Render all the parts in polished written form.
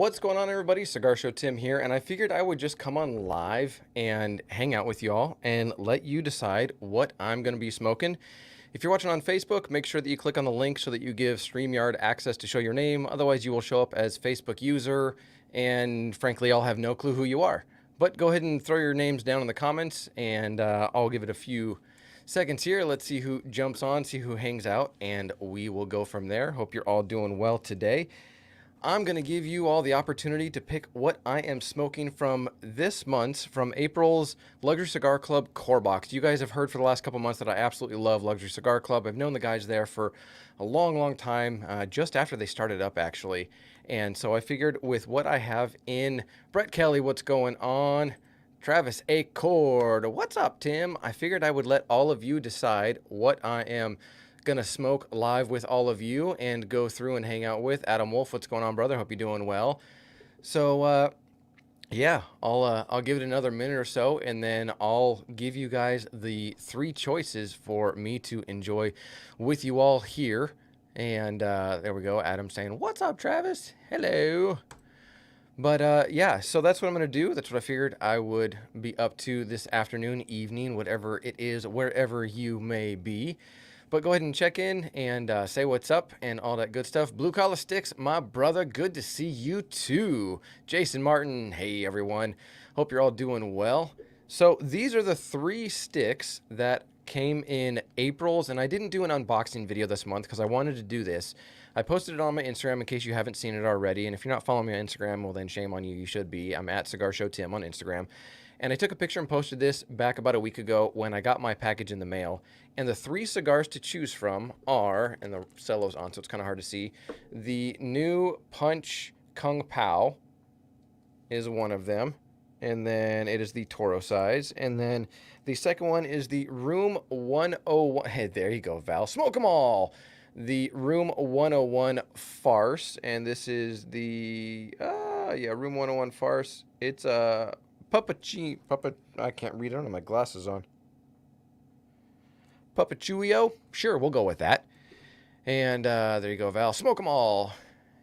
What's going on, everybody? CigarShowTim here, and I figured I would just come on live and hang out with y'all and let you decide what I'm going to be smoking. If you're watching on Facebook, make sure that you click on the link so that you give StreamYard access to show your name. Otherwise, you will show up as Facebook user, and frankly, I'll have no clue who you are. But go ahead and throw your names down in the comments, and I'll give it a few seconds here. Let's see who jumps on, see who hangs out, and we will go from there. Hope you're all doing well today. I'm going to give you all the opportunity to pick what I am smoking from this month's, from April's Luxury Cigar Club Core Box. You guys have heard for the last couple months that I absolutely love Luxury Cigar Club. I've known the guys there for a long, long time, just after they started up, actually. And so I figured with what I have in Brett Kelly, what's going on? Travis Acord, what's up, Tim? I figured I would let all of you decide what I am gonna smoke live with all of you and go through and hang out with. Adam Wolf, what's going on, brother? Hope you're doing well. So yeah, I'll give it another minute or so, and then I'll give you guys the three choices for me to enjoy with you all here. And there we go. Adam saying, "What's up, Travis? Hello." But yeah, so that's what I'm gonna do. That's what I figured I would be up to this afternoon, evening, whatever it is, wherever you may be. But go ahead and check in and say what's up and all that good stuff. Blue Collar Sticks, my brother, good to see you too. Jason Martin, hey everyone. Hope you're all doing well. So these are the three sticks that came in April's, and I didn't do an unboxing video this month because I wanted to do this. I posted it on my Instagram in case you haven't seen it already, and if you're not following me on Instagram, well then shame on you, you should be. I'm at CigarShowTim on Instagram. And I took a picture and posted this back about a week ago when I got my package in the mail. And the three cigars to choose from are, and the cello's on, so it's kind of hard to see. The new Punch Kung Pao is one of them. And then it is the Toro size. And then the second one is the Room 101. Hey, there you go, Val. Smoke them all. The Room 101 Farce. And this is the, yeah, Room 101 Farce. It's a I can't read it. I don't have my glasses on. Pupachuio? Sure, we'll go with that. And there you go, Val. Smoke them all.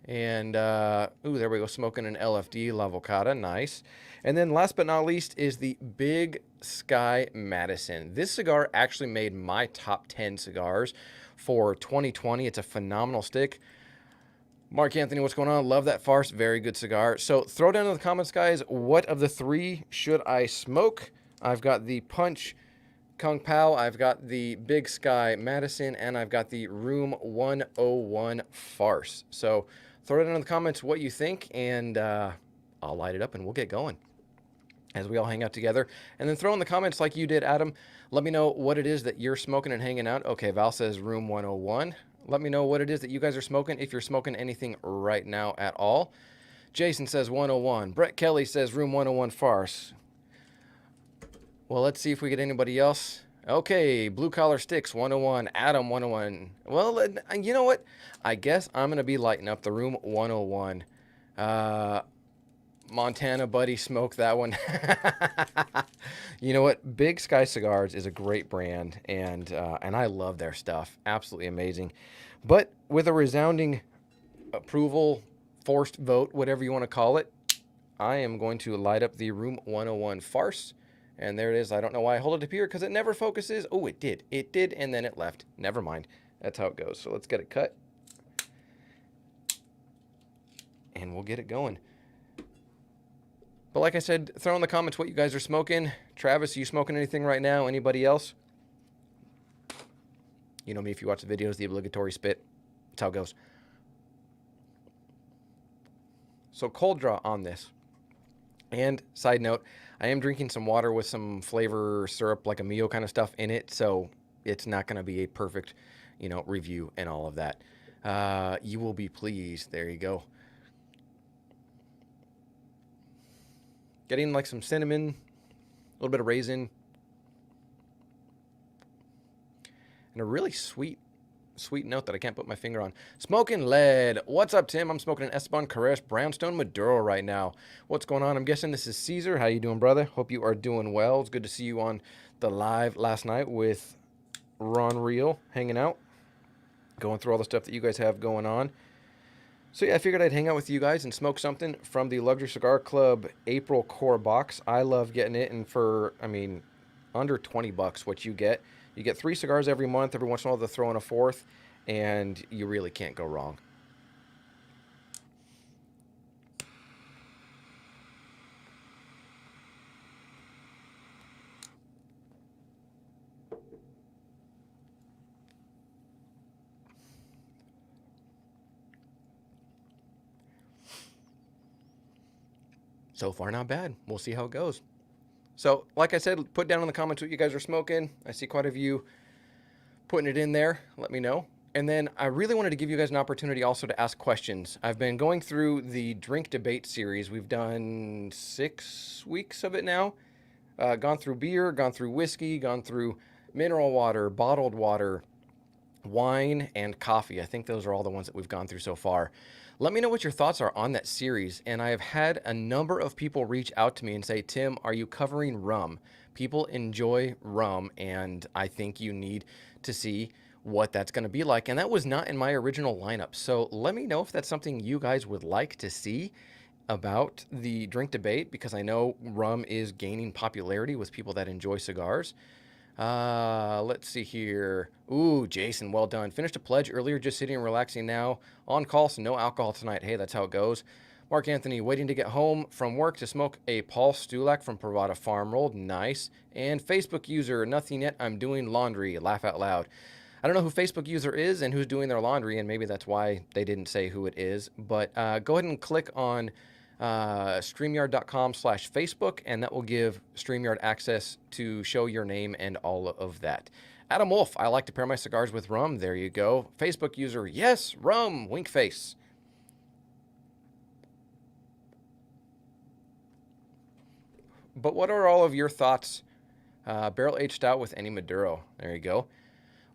And, ooh, there we go. Smoking an LFD La Vocata. Nice. And then last but not least is the Big Sky Madison. This cigar actually made my top 10 cigars for 2020. It's a phenomenal stick. Mark Anthony, what's going on? Love that farce. Very good cigar. So throw down in the comments, guys, what of the three should I smoke? I've got the Punch Kung Pao, I've got the Big Sky Madison, and I've got the Room 101 Farce. So throw it down in the comments what you think, and I'll light it up and we'll get going as we all hang out together. And then throw in the comments like you did, Adam. Let me know what it is that you're smoking and hanging out. Okay, Val says Room 101. Let me know what it is that you guys are smoking, if you're smoking anything right now at all. Jason says 101. Brett Kelly says Room 101 Farce. Well, let's see if we get anybody else. Okay, Blue Collar Sticks 101. Adam 101. Well, you know what? I guess I'm going to be lighting up the Room 101. Montana buddy, smoke that one. You know what? Big Sky Cigars is a great brand, and I love their stuff. Absolutely amazing. But with a resounding approval, forced vote, whatever you want to call it, I am going to light up the Room 101 Farce. And there it is. I don't know why I hold it up here because it never focuses. Oh, it did. It did, and then it left. Never mind. That's how it goes. So let's get it cut. And we'll get it going. But like I said, throw in the comments what you guys are smoking. Travis, are you smoking anything right now? Anybody else? You know me, if you watch the videos, the obligatory spit. That's how it goes. So cold draw on this. And side note, I am drinking some water with some flavor syrup, like a Mio kind of stuff in it. So it's not going to be a perfect, you know, review and all of that. You will be pleased. There you go. Getting like some cinnamon, a little bit of raisin, and a really sweet note that I can't put my finger on. Smoking lead. What's up, Tim? I'm smoking an Esteban Carreras Brownstone Maduro right now. What's going on? I'm guessing this is Caesar. How you doing, brother? Hope you are doing well. It's good to see you on the live last night with Ron Real hanging out, going through all the stuff that you guys have going on. So yeah, I figured I'd hang out with you guys and smoke something from the Luxury Cigar Club April Core Box. I love getting it, and for, I mean, under 20 bucks, what you get 3 cigars every month. Every once in a while, they'll throw in a fourth, and you really can't go wrong. So far, not bad. We'll see how it goes. So, like I said, put down in the comments what you guys are smoking. I see quite a few putting it in there. Let me know. And then I really wanted to give you guys an opportunity also to ask questions. I've been going through the drink debate series. We've done 6 weeks of it now. Gone through beer, gone through whiskey, gone through mineral water, bottled water, wine, and coffee. I think those are all the ones that we've gone through so far. Let me know what your thoughts are on that series. And I have had a number of people reach out to me and say, Tim, are you covering rum? People enjoy rum, and I think you need to see what that's going to be like. And that was not in my original lineup. So let me know if that's something you guys would like to see about the drink debate, because I know rum is gaining popularity with people that enjoy cigars. Let's see here. Ooh, Jason, well done. Finished a pledge earlier, just sitting and relaxing now. On call, so no alcohol tonight. Hey, that's how it goes. Mark Anthony, waiting to get home from work to smoke a Paul Stulak from Pravada Farm Rolled. Nice. And Facebook user, nothing yet. I'm doing laundry. Laugh out loud. I don't know who Facebook user is and who's doing their laundry, and maybe that's why they didn't say who it is. But go ahead and click on StreamYard.com/Facebook, and that will give StreamYard access to show your name and all of that. Adam Wolf, I like to pair my cigars with rum. There you go. Facebook user, yes, rum, wink face. But what are all of your thoughts? Barrel aged out with any Maduro. There you go.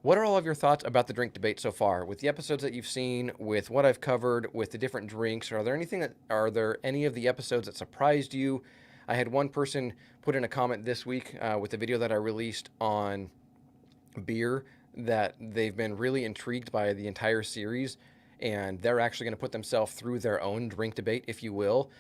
What are all of your thoughts about the drink debate so far? With the episodes that you've seen, with what I've covered, with the different drinks, are there any of the episodes that surprised you? I had one person put in a comment this week with the video that I released on beer that they've been really intrigued by the entire series, and they're actually going to put themselves through their own drink debate, if you will,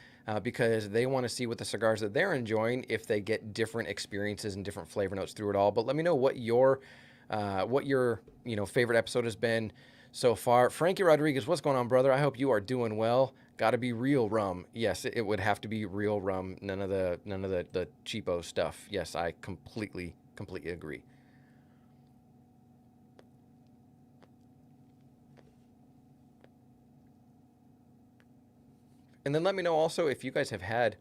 because they want to see what the cigars that they're enjoying, if they get different experiences and different flavor notes through it all. But let me know what your favorite episode has been so far. Frankie Rodriguez, what's going on, brother? I hope you are doing well. Got to be real rum. Yes, it would have to be real rum. None of the cheapo stuff. Yes, I completely agree. And then let me know also if you guys have had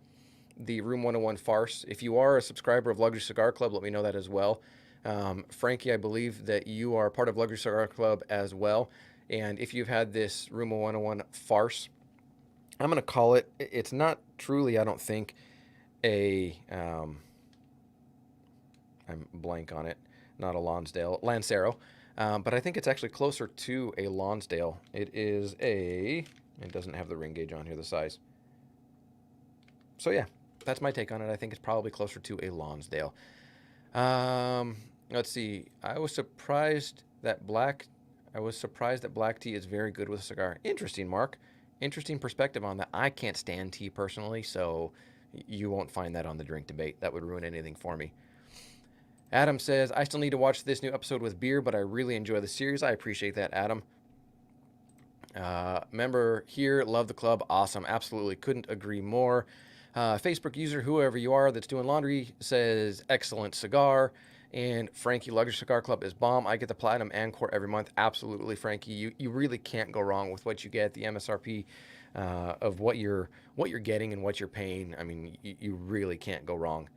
the Room 101 farce. If you are a subscriber of Luxury Cigar Club, let me know that as well. Frankie, I believe that you are part of Luxury Cigar Club as well. And if you've had this Room 101 farce, I'm going to call it, it's not truly, I don't think, I'm blank on it, not a Lancero. But I think it's actually closer to a Lonsdale. It doesn't have the ring gauge on here, the size. So yeah, that's my take on it. I think it's probably closer to a Lonsdale. Let's see. I was surprised that black tea is very good with a cigar. Interesting, Mark. Interesting perspective on that. I can't stand tea personally, so you won't find that on the drink debate. That would ruin anything for me. Adam says, I still need to watch this new episode with beer, but I really enjoy the series. I appreciate that, Adam. Member here, love the club. Awesome. Absolutely. Couldn't agree more. Facebook user, whoever you are that's doing laundry, says, excellent cigar. And Frankie, Luxury Cigar Club is bomb. I get the Platinum and Core every month. Absolutely, Frankie. You really can't go wrong with what you get, the MSRP of what you're getting and what you're paying. I mean, you really can't go wrong.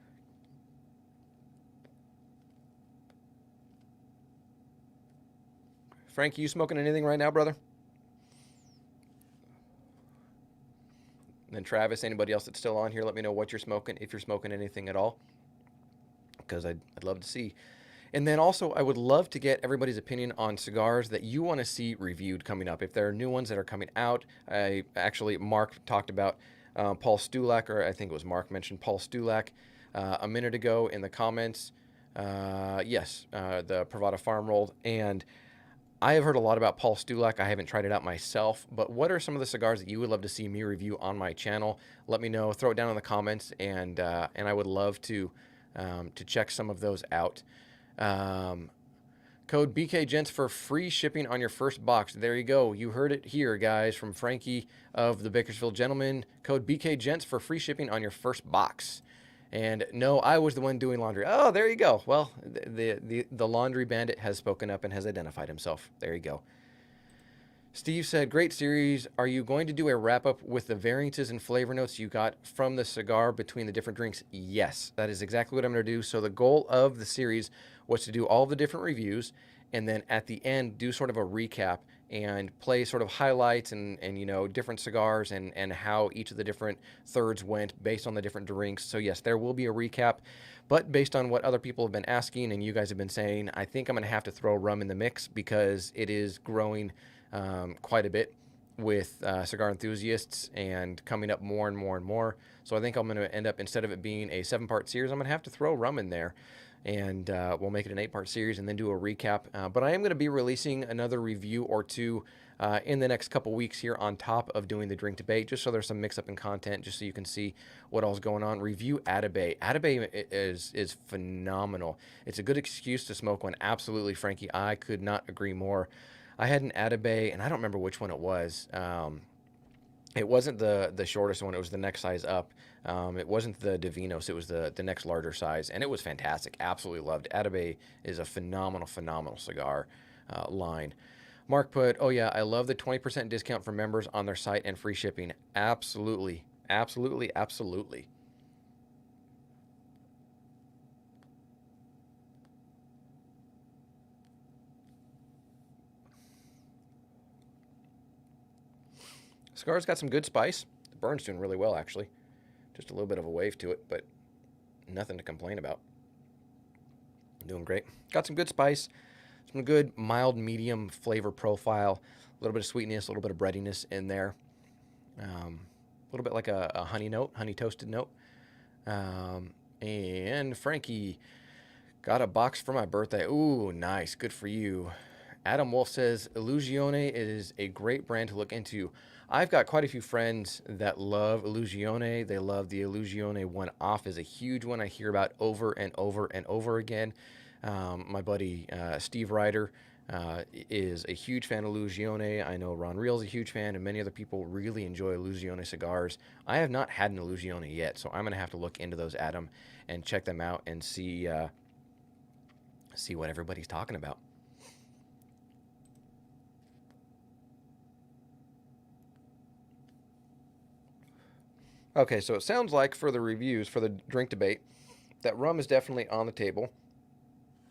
Frankie, you smoking anything right now, brother? And then Travis, anybody else that's still on here, let me know what you're smoking, if you're smoking anything at all, because I'd love to see. And then also, I would love to get everybody's opinion on cigars that you want to see reviewed coming up. If there are new ones that are coming out, Mark talked about Paul Stulak, or I think it was Mark mentioned Paul Stulak a minute ago in the comments. Yes, the Pravada Farm Rolled. And I have heard a lot about Paul Stulak. I haven't tried it out myself, but what are some of the cigars that you would love to see me review on my channel? Let me know. Throw it down in the comments, and I would love to check some of those out. Code BKGents for free shipping on your first box. There you go. You heard it here, guys, from Frankie of the Bakersfield Gentleman. Code BKGents for free shipping on your first box. And no, I was the one doing laundry. Oh, there you go. Well, the laundry bandit has spoken up and has identified himself. There you go. Steve said, great series. Are you going to do a wrap-up with the variances and flavor notes you got from the cigar between the different drinks? Yes, that is exactly what I'm going to do. So the goal of the series was to do all the different reviews, and then at the end do sort of a recap and play sort of highlights and you know, different cigars and how each of the different thirds went based on the different drinks. So yes, there will be a recap, but based on what other people have been asking and you guys have been saying, I think I'm going to have to throw rum in the mix because it is growing quite a bit with cigar enthusiasts and coming up more and more and more. So I think I'm going to end up, instead of it being a 7-part series, I'm going to have to throw rum in there, and we'll make it an 8-part series and then do a recap. But I am going to be releasing another review or two in the next couple weeks here on top of doing the drink debate, just so there's some mix up in content, just so you can see what all's going on. Review Atabey. Atabey is phenomenal. It's a good excuse to smoke one. Absolutely, Frankie. I could not agree more. I had an Atabey, and I don't remember which one it was. It wasn't the shortest one. It was the next size up. It wasn't the Divinos. It was the next larger size, and it was fantastic. Absolutely loved. Atabey is a phenomenal, phenomenal cigar line. Mark put, oh yeah, I love the 20% discount for members on their site and free shipping. Absolutely, absolutely, absolutely. Cigar's got some good spice. The burn's doing really well, actually. Just a little bit of a wave to it, but nothing to complain about. Doing great. Got some good spice, some good mild medium flavor profile, a little bit of sweetness, a little bit of breadiness in there. A little bit like a honey note, honey toasted note. And Frankie got a box for my birthday. Ooh, nice. Good for you. Adam Wolf says, Illusione is a great brand to look into. I've got quite a few friends that love Illusione. They love the Illusione one-off is a huge one I hear about over and over and over again. My buddy Steve Ryder is a huge fan of Illusione. I know Ron Reel's a huge fan, and many other people really enjoy Illusione cigars. I have not had an Illusione yet, so I'm going to have to look into those, Adam, and check them out and see what everybody's talking about. Okay, so it sounds like for the reviews, for the drink debate, that rum is definitely on the table.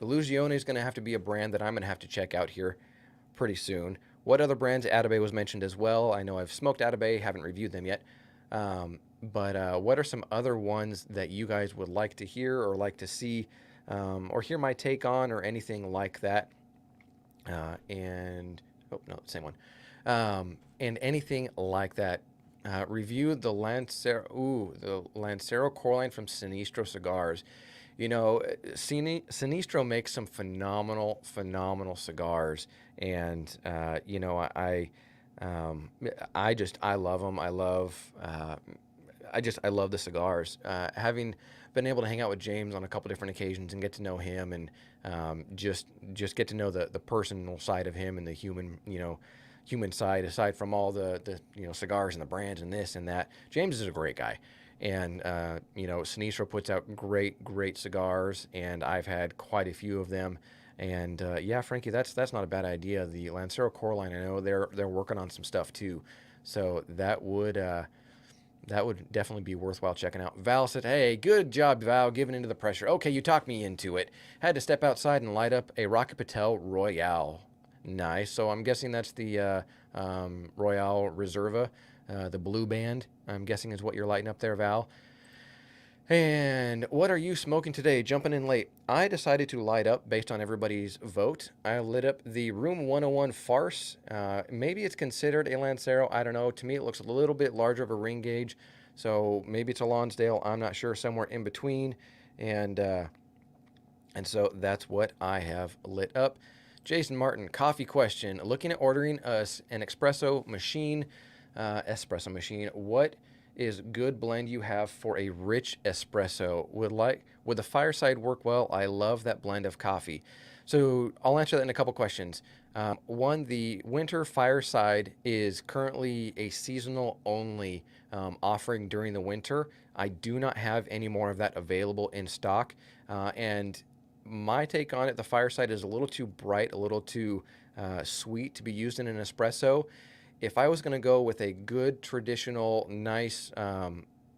Illusione is going to have to be a brand that I'm going to have to check out here pretty soon. What other brands? Atabey was mentioned as well. I know I've smoked Atabey, haven't reviewed them yet. But what are some other ones that you guys would like to hear or like to see or hear my take on or anything like that? Oh, no, same one. And anything like that. Review the Lancero Core line from Sinistro Cigars. You know, Sinistro makes some phenomenal, phenomenal cigars, and you know, I love them. I love the cigars. Having been able to hang out with James on a couple different occasions and get to know him, and just get to know the personal side of him and the human side, aside from all the cigars and the brands and this and that. James is a great guy, and Sinistro puts out great cigars, and I've had quite a few of them. And yeah, Frankie, that's not a bad idea. The Lancero Core line, I know they're working on some stuff too, so that would definitely be worthwhile checking out. Val said, hey, good job, Val, giving into the pressure. Okay, you talked me into it. Had to step outside and light up a Rocket Patel Royale. Nice. So I'm guessing that's the Royale Reserva, the blue band, I'm guessing is what you're lighting up there, Val. And what are you smoking today? Jumping in late. I decided to light up based on everybody's vote. I lit up the Room 101 Farce. Maybe it's considered a Lancero. I don't know. To me, it looks a little bit larger of a ring gauge. So maybe it's a Lonsdale. I'm not sure. Somewhere in between. And so that's what I have lit up. Jason Martin, coffee question. Looking at ordering us an espresso machine. What is good blend you have for a rich espresso? Would the fireside work well? I love that blend of coffee. So I'll answer that in a couple questions. One, the winter fireside is currently a seasonal only offering during the winter. I do not have any more of that available in stock, and my take on it, the fireside is a little too bright, a little too sweet to be used in an espresso. If I was going to go with a good traditional, nice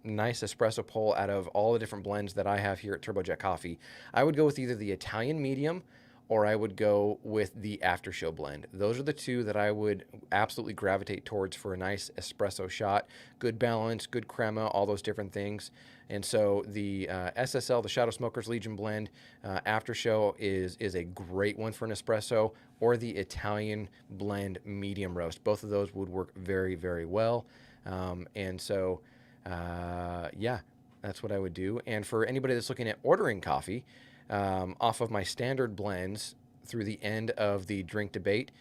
espresso pull out of all the different blends that I have here at TurboJet Coffee, I would go with either the Italian medium or I would go with the aftershow blend. Those are the two that I would absolutely gravitate towards for a nice espresso shot. Good balance, good crema, all those different things. And so the SSL, the Shadow Smokers Legion blend, aftershow is a great one for an espresso, or the Italian blend medium roast. Both of those would work very, very well. And so, yeah, that's what I would do. And for anybody that's looking at ordering coffee, off of my standard blends through the end of the drink debate,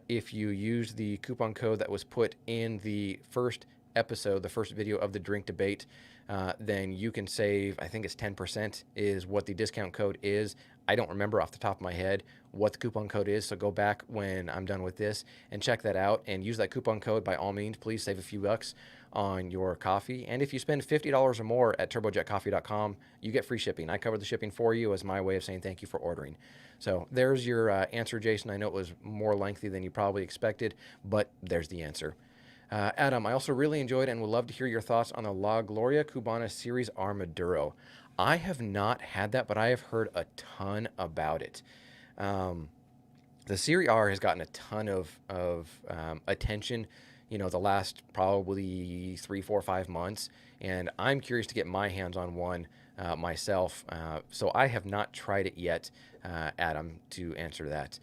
if you use the coupon code that was put in the first episode, the first video of the drink debate, then you can save, I think it's 10% is what the discount code is. I don't remember off the top of my head what the coupon code is, so go back when I'm done with this and check that out and use that coupon code by all means. Please save a few bucks on your coffee. And if you spend $50 or more at turbojetcoffee.com, you get free shipping. I cover the shipping for you as my way of saying thank you for ordering. So there's your answer, Jason. I know it was more lengthy than you probably expected, but there's the answer. Adam, I also really enjoyed and would love to hear your thoughts on the La Gloria Cubana Series R Maduro. I have not had that, but I have heard a ton about it. The Series R has gotten a ton of attention, the last probably 3, 4, 5 months, and I'm curious to get my hands on one myself. So I have not tried it yet, Adam, to answer that.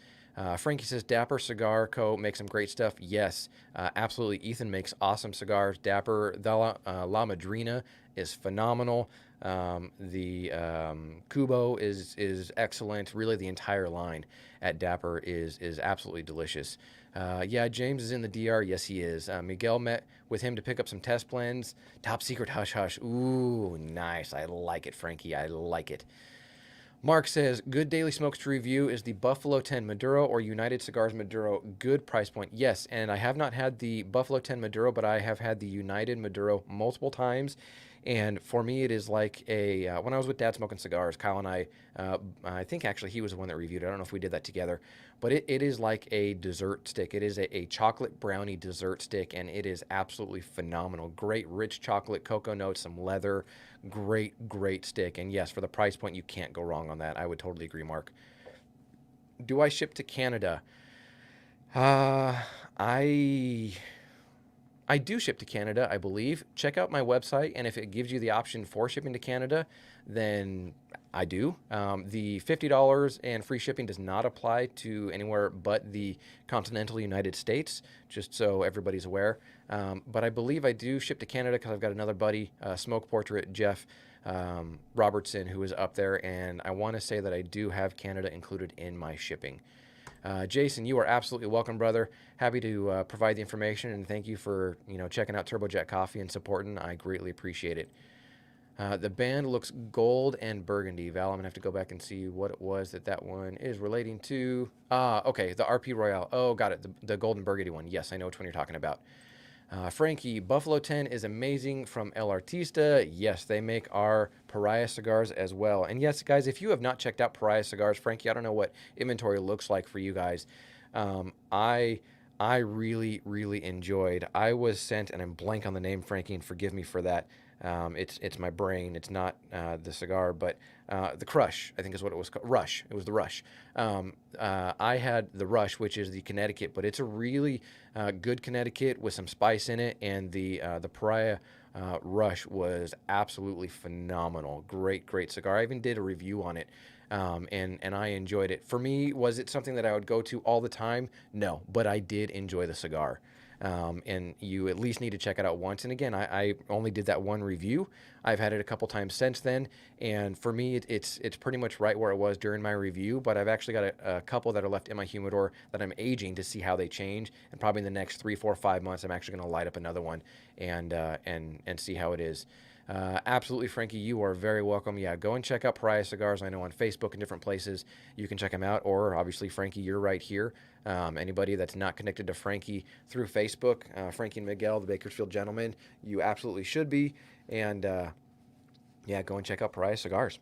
Frankie says, Dapper Cigar Co. makes some great stuff. Yes, absolutely. Ethan makes awesome cigars. Dapper, the La Madrina is phenomenal. The Cubo is excellent. Really, the entire line at Dapper is absolutely delicious. Yeah, James is in the DR. Yes, he is. Miguel met with him to pick up some test blends. Top Secret Hush Hush. Ooh, nice. I like it, Frankie. I like it. Mark says, good daily smokes to review is the Buffalo 10 Maduro or United Cigars Maduro. Good price point. Yes, and I have not had the Buffalo 10 Maduro, but I have had the United Maduro multiple times. And for me, it is like when I was with Dad Smoking Cigars, Kyle and I think actually he was the one that reviewed it. I don't know if we did that together, but it is like a dessert stick. It is a chocolate brownie dessert stick, and it is absolutely phenomenal. Great rich chocolate, cocoa notes, some leather. Great stick. And yes, for the price point, you can't go wrong on that. I would totally agree, Mark. Do I ship to Canada? I do ship to Canada, I believe. Check out my website, and if it gives you the option for shipping to Canada, then I do. The $50 and free shipping does not apply to anywhere but the continental United States, just so everybody's aware. But I believe I do ship to Canada because I've got another buddy, Smoke Portrait, Jeff Robertson, who is up there, and I want to say that I do have Canada included in my shipping. Jason, you are absolutely welcome, brother. Happy to provide the information, and thank you for checking out TurboJet Coffee and supporting. I greatly appreciate it. The band looks gold and burgundy. Val, I'm gonna have to go back and see what it was that one is relating to. Okay, the RP Royale. Oh, got it. The gold and burgundy one. Yes, I know which one you're talking about. Frankie, Buffalo 10 is amazing from El Artista. Yes, they make our Pariah cigars as well. And yes, guys, if you have not checked out Pariah cigars, Frankie, I don't know what inventory looks like for you guys. I really enjoyed. I was sent, and I'm blank on the name, Frankie, and forgive me for that. It's my brain. It's not the cigar, but the Crush, I think is what it was called. Rush. It was the Rush. I had the Rush, which is the Connecticut, but it's a really good Connecticut with some spice in it, and the Pariah Rush was absolutely phenomenal. Great cigar. I even did a review on it, and I enjoyed it. For me, was it something that I would go to all the time? No, but I did enjoy the cigar. and you at least need to check it out once. And again, I only did that one review. I've had it a couple times since then, and for me, it's pretty much right where it was during my review. But I've actually got a couple that are left in my humidor that I'm aging to see how they change, and probably in the next 3, 4, 5 months, I'm actually going to light up another one and see how it is. Absolutely, Frankie, you are very welcome. Yeah, go and check out Pariah Cigars. I know on Facebook and different places you can check them out. Or obviously, Frankie, you're right here. Anybody that's not connected to Frankie through Facebook, Frankie and Miguel, the Bakersfield Gentlemen, you absolutely should be. And yeah, go and check out Pariah Cigars.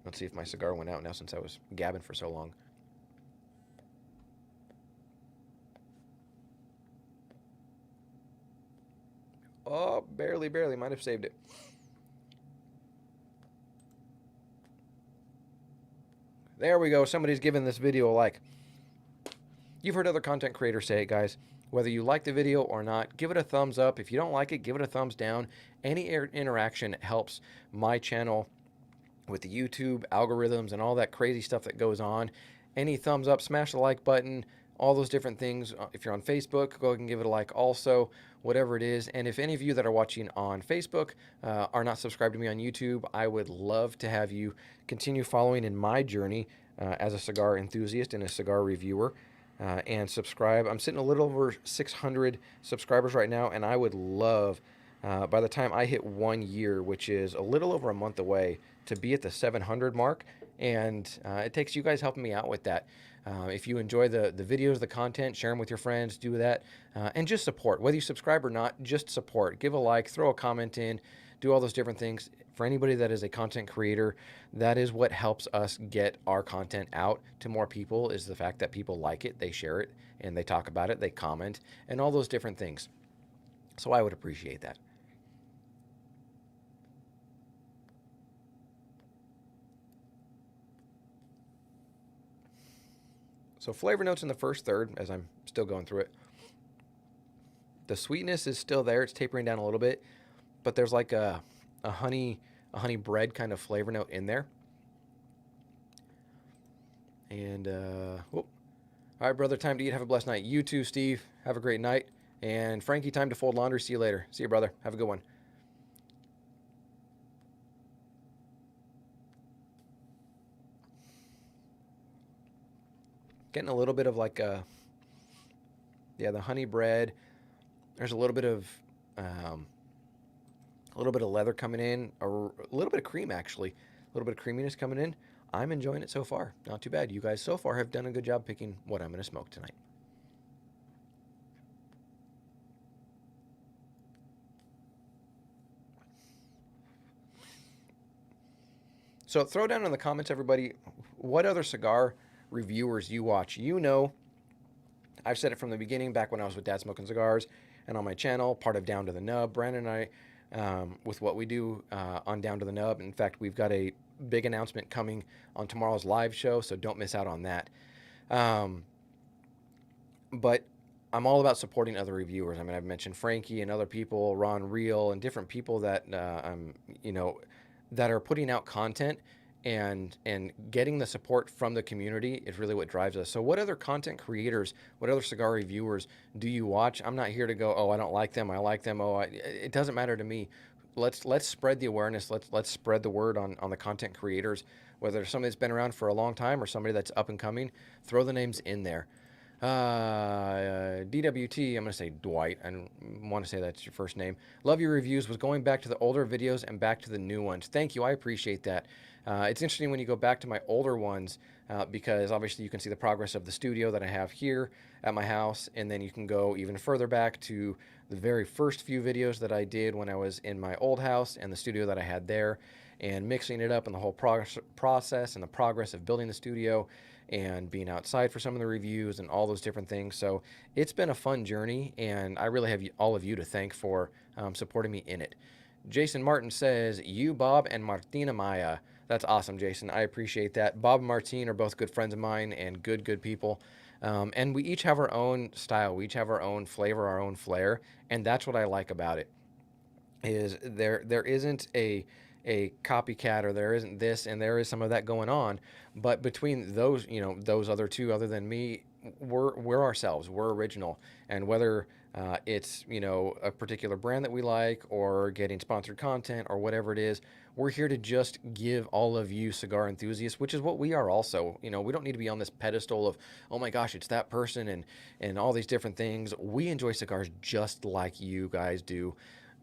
Let's see if my cigar went out now since I was gabbing for so long. Oh, barely, might have saved it. There we go. Somebody's giving this video a like. You've heard other content creators say it, guys. Whether you like the video or not, give it a thumbs up. If you don't like it, give it a thumbs down. Any interaction helps my channel with the YouTube algorithms and all that crazy stuff that goes on. Any thumbs up, smash the like button, all those different things. If you're on Facebook, go ahead and give it a like also, whatever it is. And if any of you that are watching on Facebook are not subscribed to me on YouTube, I would love to have you continue following in my journey as a cigar enthusiast and a cigar reviewer. And subscribe. I'm sitting a little over 600 subscribers right now, and I would love, by the time I hit 1 year, which is a little over a month away, to be at the 700 mark. And it takes you guys helping me out with that. If you enjoy the videos, the content, share them with your friends, do that. And just support. Whether you subscribe or not, just support. Give a like, throw a comment in, do all those different things. For anybody that is a content creator, that is what helps us get our content out to more people, is the fact that people like it, they share it, and they talk about it, they comment, and all those different things. So I would appreciate that. So flavor notes in the first third, as I'm still going through it. The sweetness is still there. It's tapering down a little bit, but there's like a honey bread kind of flavor note in there. And all right, brother, time to eat. Have a blessed night. You too, Steve. Have a great night. And Frankie, time to fold laundry. See you later. See you, brother. Have a good one. Getting a little bit of like the honey bread. There's a little bit of leather coming in, or a little bit of cream actually, a little bit of creaminess coming in. I'm enjoying it so far. Not too bad. You guys so far have done a good job picking what I'm going to smoke tonight. So throw down in the comments, everybody, what other cigar reviewers you watch. You know, I've said it from the beginning, back when I was with Dad Smoking Cigars and on my channel, part of Down to the Nub. Brandon and I, with what we do on Down to the Nub. In fact, we've got a big announcement coming on tomorrow's live show, so don't miss out on that. But I'm all about supporting other reviewers. I mean, I've mentioned Frankie and other people, Ron Reel, and different people that that are putting out content, and getting the support from the community is really what drives us. So what other content creators, what other cigar reviewers do you watch? I'm not here to go, oh, I don't like them, I like them. It doesn't matter to me. Let's spread the awareness. Let's spread the word on the content creators, whether it's somebody that's been around for a long time or somebody that's up and coming. Throw the names in there. DWT, I'm going to say Dwight. I don't want to say that's your first name. Love your reviews. Was going back to the older videos and back to the new ones. Thank you. I appreciate that. It's interesting when you go back to my older ones, because obviously you can see the progress of the studio that I have here at my house, and then you can go even further back to the very first few videos that I did when I was in my old house and the studio that I had there, and mixing it up and the whole process and the progress of building the studio and being outside for some of the reviews and all those different things. So it's been a fun journey, and I really have all of you to thank for supporting me in it. Jason Martin says, you, Bob, and Martina Maya. That's awesome, Jason. I appreciate that. Bob and Martine are both good friends of mine and good people. And we each have our own style. We each have our own flavor, our own flair. And that's what I like about it, is there isn't a copycat, or there isn't this, and there is some of that going on. But between those, those other two, other than me, we're ourselves. We're original, and whether it's a particular brand that we like or getting sponsored content or whatever it is, we're here to just give all of you cigar enthusiasts, which is what we are also. We don't need to be on this pedestal of, oh my gosh, it's that person and all these different things. We enjoy cigars just like you guys do,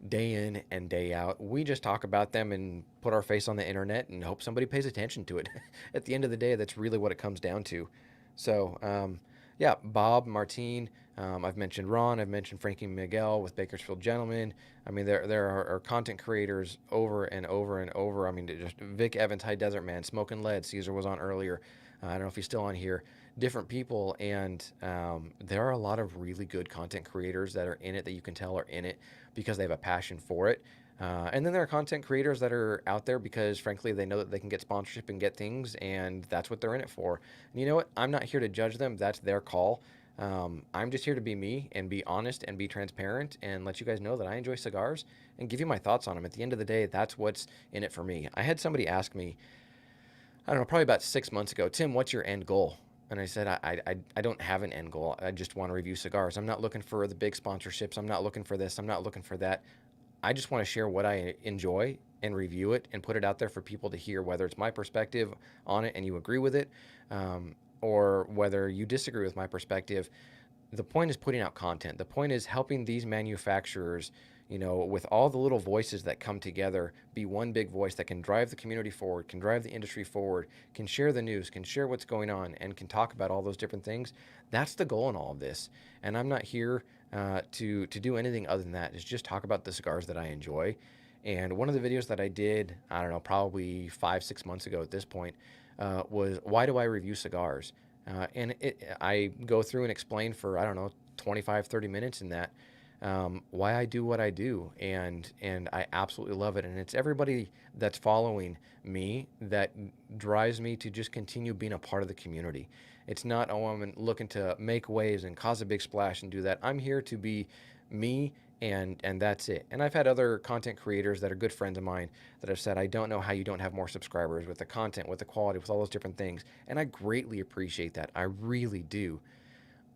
day in and day out. We just talk about them and put our face on the internet and hope somebody pays attention to it. At the end of the day, that's really what it comes down to. So, yeah, Bob, Martine, I've mentioned Ron, I've mentioned Frankie Miguel with Bakersfield Gentlemen. I mean, there are content creators over and over and over. I mean, just Vic Evans, High Desert Man, Smoking Lead, Caesar was on earlier. I don't know if he's still on here. Different people, and there are a lot of really good content creators that are in it that you can tell are in it because they have a passion for it. And then there are content creators that are out there because, frankly, they know that they can get sponsorship and get things, and that's what they're in it for. And you know what? I'm not here to judge them. That's their call. I'm just here to be me and be honest and be transparent and let you guys know that I enjoy cigars and give you my thoughts on them. At the end of the day, that's what's in it for me. I had somebody ask me, I don't know, probably about 6 months ago, Tim, what's your end goal? And I said, I don't have an end goal. I just want to review cigars. I'm not looking for the big sponsorships. I'm not looking for this. I'm not looking for that. I just want to share what I enjoy and review it and put it out there for people to hear, whether it's my perspective on it and you agree with it, or whether you disagree with my perspective. The point is putting out content. The point is helping these manufacturers, with all the little voices that come together, be one big voice that can drive the community forward, can drive the industry forward, can share the news, can share what's going on, and can talk about all those different things. That's the goal in all of this. And I'm not here to do anything other than that. Is just talk about the cigars that I enjoy. And one of the videos that I did, I don't know, probably 5-6 months ago at this point, was why do I review cigars? I go through and explain for, I don't know, 25-30 minutes in that, why I do what I do, and I absolutely love it. And it's everybody that's following me that drives me to just continue being a part of the community. It's not, oh, I'm looking to make waves and cause a big splash and do that. I'm here to be me, and that's it. And I've had other content creators that are good friends of mine that have said, I don't know how you don't have more subscribers with the content, with the quality, with all those different things. And I greatly appreciate that. I really do.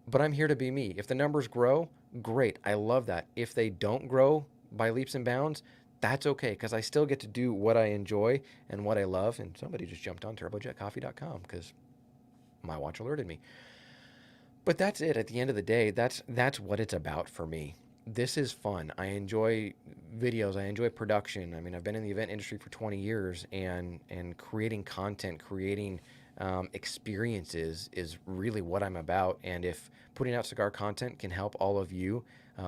But I'm here to be me. If the numbers grow, great. I love that. If they don't grow by leaps and bounds, that's okay, because I still get to do what I enjoy and what I love. And somebody just jumped on turbojetcoffee.com because my watch alerted me. But that's it. At the end of the day, that's what it's about for me. This is fun. I enjoy videos. I enjoy production. I mean, I've been in the event industry for 20 years, and creating content, creating experiences is really what I'm about. And if putting out cigar content can help all of you,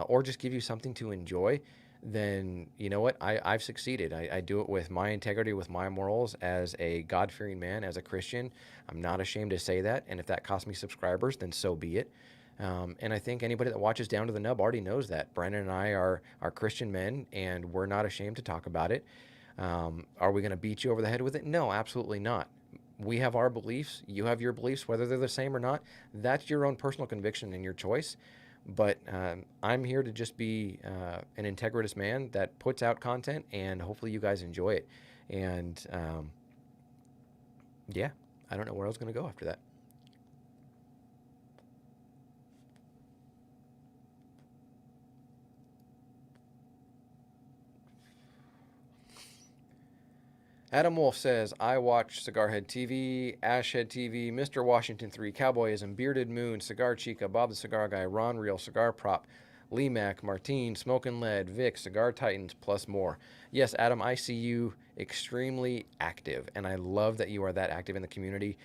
or just give you something to enjoy, then you know what? I've succeeded. I do it with my integrity, with my morals, as a God-fearing man, as a Christian. I'm not ashamed to say that. And if that costs me subscribers, then so be it. And I think anybody that watches Down to the Nub already knows that. Brandon and I are Christian men, and we're not ashamed to talk about it. Are we going to beat you over the head with it? No, absolutely not. We have our beliefs. You have your beliefs, whether they're the same or not. That's your own personal conviction and your choice. But I'm here to just be an integritous man that puts out content, and hopefully you guys enjoy it. And yeah, I don't know where I was going to go after that. Adam Wolf says, I watch Cigarhead TV, Ashhead TV, Mr. Washington 3, Cowboyism, Bearded Moon, Cigar Chica, Bob the Cigar Guy, Ron Real, Cigar Prop, Lee Mac, Martine, Smokin' Lead, Vic, Cigar Titans, plus more. Yes, Adam, I see you extremely active, and I love that you are that active in the community.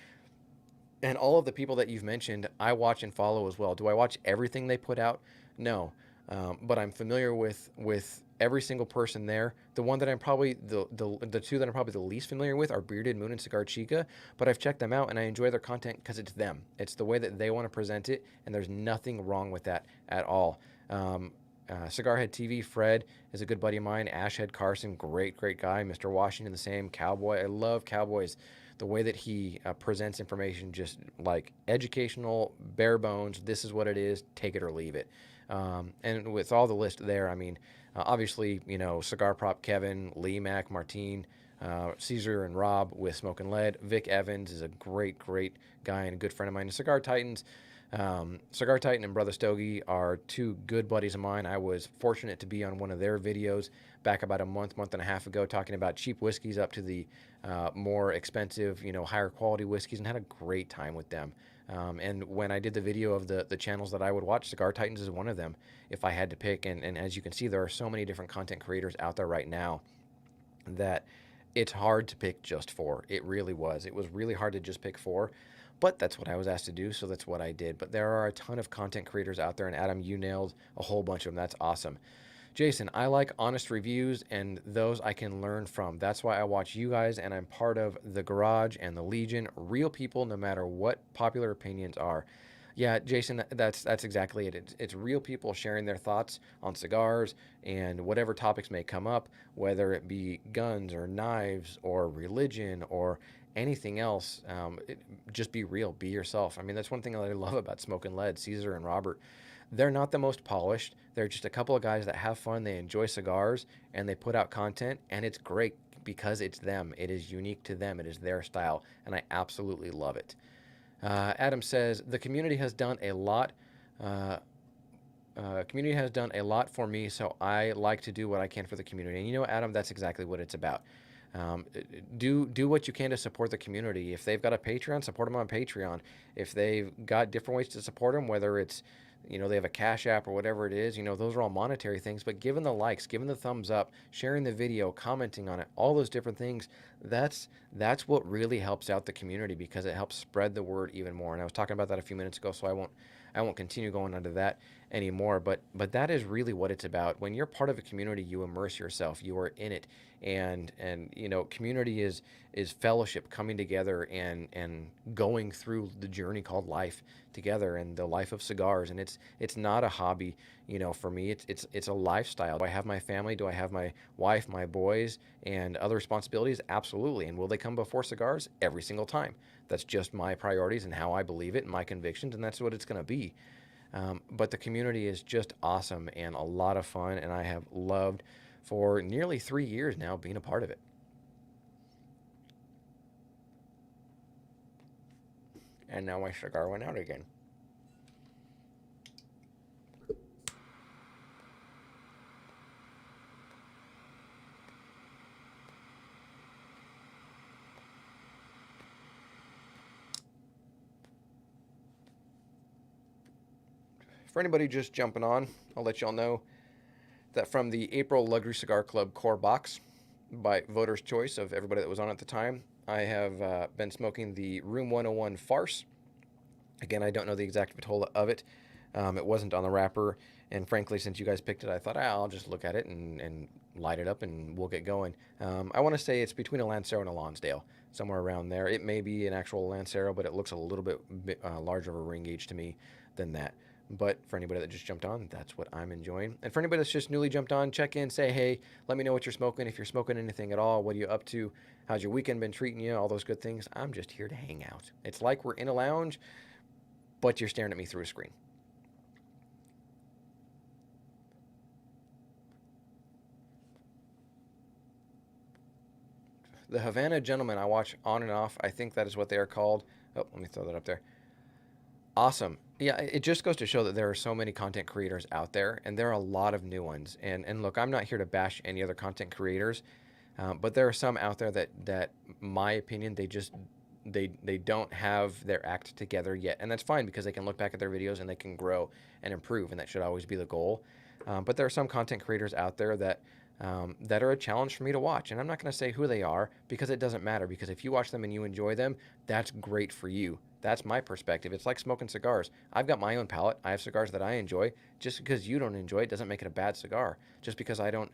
And all of the people that you've mentioned, I watch and follow as well. Do I watch everything they put out? No. But I'm familiar with every single person there. The one that I'm probably, the two that I'm probably the least familiar with are Bearded Moon and Cigar Chica, but I've checked them out and I enjoy their content because it's them. It's the way that they want to present it, and there's nothing wrong with that at all. Cigarhead TV, Fred is a good buddy of mine. Ashhead Carson, great guy. Mr. Washington, the same. Cowboy, I love Cowboys. The way that he presents information, just like educational, bare bones, this is what it is, take it or leave it. And with all the list there, I mean, obviously, Cigar Prop Kevin, Lee Mac, Martine, Caesar and Rob with Smokin' Lead. Vic Evans is a great guy and a good friend of mine. The Cigar Titans, Cigar Titan and Brother Stogie are two good buddies of mine. I was fortunate to be on one of their videos back about a month and a half ago, talking about cheap whiskeys up to the more expensive, higher quality whiskeys, and had a great time with them. And when I did the video of the channels that I would watch, Cigar Titans is one of them if I had to pick. And as you can see, there are so many different content creators out there right now that it's hard to pick just four. It really was. It was really hard to just pick four, but that's what I was asked to do, so that's what I did. But there are a ton of content creators out there, and Adam, you nailed a whole bunch of them. That's awesome. Jason, I like honest reviews, and those I can learn from. That's why I watch you guys, and I'm part of the Garage and the Legion. Real people, no matter what popular opinions are. Yeah, Jason, that's exactly it. It's real people sharing their thoughts on cigars and whatever topics may come up, whether it be guns or knives or religion or anything else. Just be real, be yourself. I mean, that's one thing that I love about Smoking Lead, Caesar and Robert. They're not the most polished. They're just a couple of guys that have fun, they enjoy cigars, and they put out content, and it's great because it's them. It is unique to them. It is their style, and I absolutely love it. Adam says the community has done a lot. Community has done a lot for me, so I like to do what I can for the community. And you know, Adam, that's exactly what it's about. Do what you can to support the community. If they've got a Patreon, support them on Patreon. If they've got different ways to support them, whether it's they have a Cash App or whatever it is, those are all monetary things. But giving the likes, giving the thumbs up, sharing the video, commenting on it, all those different things, that's what really helps out the community, because it helps spread the word even more. And I was talking about that a few minutes ago, so I won't continue going into that anymore. But that is really what it's about. When you're part of a community, you immerse yourself. You are in it, and community is fellowship, coming together and going through the journey called life together, and the life of cigars. And it's not a hobby. For me, it's a lifestyle. Do I have my family? Do I have my wife, my boys, and other responsibilities? Absolutely. And will they come before cigars? Every single time. That's just my priorities and how I believe it and my convictions, and that's what it's going to be. But the community is just awesome and a lot of fun, and I have loved for nearly 3 years now being a part of it. And now my cigar went out again. For anybody just jumping on, I'll let y'all know that from the April Luxury Cigar Club Core Box, by voters' choice of everybody that was on at the time, I have been smoking the Room 101 Farce. Again, I don't know the exact vitola of it. It wasn't on the wrapper, and frankly, since you guys picked it, I thought I'll just look at it and light it up, and we'll get going. I want to say it's between a Lancero and a Lonsdale, somewhere around there. It may be an actual Lancero, but it looks a little bit larger of a ring gauge to me than that. But for anybody that just jumped on, that's what I'm enjoying. And for anybody that's just newly jumped on, check in, say hey, let me know what you're smoking. If you're smoking anything at all, what are you up to? How's your weekend been treating you? All those good things. I'm just here to hang out. It's like we're in a lounge, but you're staring at me through a screen. The Havana Gentlemen I watch on and off. I think that is what they are called. Oh, let me throw that up there. Awesome. Yeah, it just goes to show that there are so many content creators out there, and there are a lot of new ones. And look, I'm not here to bash any other content creators, but there are some out there that my opinion, they don't have their act together yet, and that's fine, because they can look back at their videos and they can grow and improve, and that should always be the goal. But there are some content creators out there that are a challenge for me to watch, and I'm not going to say who they are, because it doesn't matter. Because if you watch them and you enjoy them, that's great for you. That's my perspective. It's like smoking cigars. I've got my own palate. I have cigars that I enjoy. Just because you don't enjoy it doesn't make it a bad cigar. Just because I don't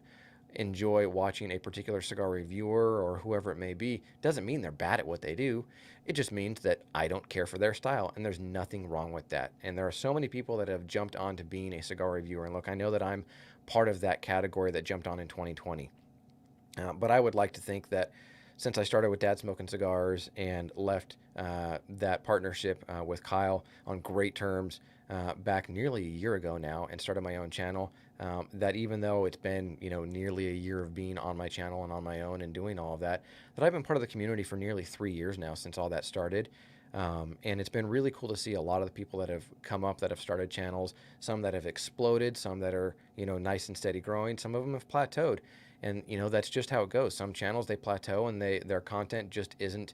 enjoy watching a particular cigar reviewer or whoever it may be doesn't mean they're bad at what they do. It just means that I don't care for their style, and there's nothing wrong with that. And there are so many people that have jumped on to being a cigar reviewer. And look, I know that I'm part of that category that jumped on in 2020. But I would like to think that since I started with Dad Smoking Cigars and left that partnership with Kyle on great terms back nearly a year ago now, and started my own channel, that even though it's been nearly a year of being on my channel and on my own and doing all of that, that I've been part of the community for nearly 3 years now since all that started. And it's been really cool to see a lot of the people that have come up, that have started channels, some that have exploded, some that are, nice and steady growing. Some of them have plateaued. And, that's just how it goes. Some channels, they plateau and their content just isn't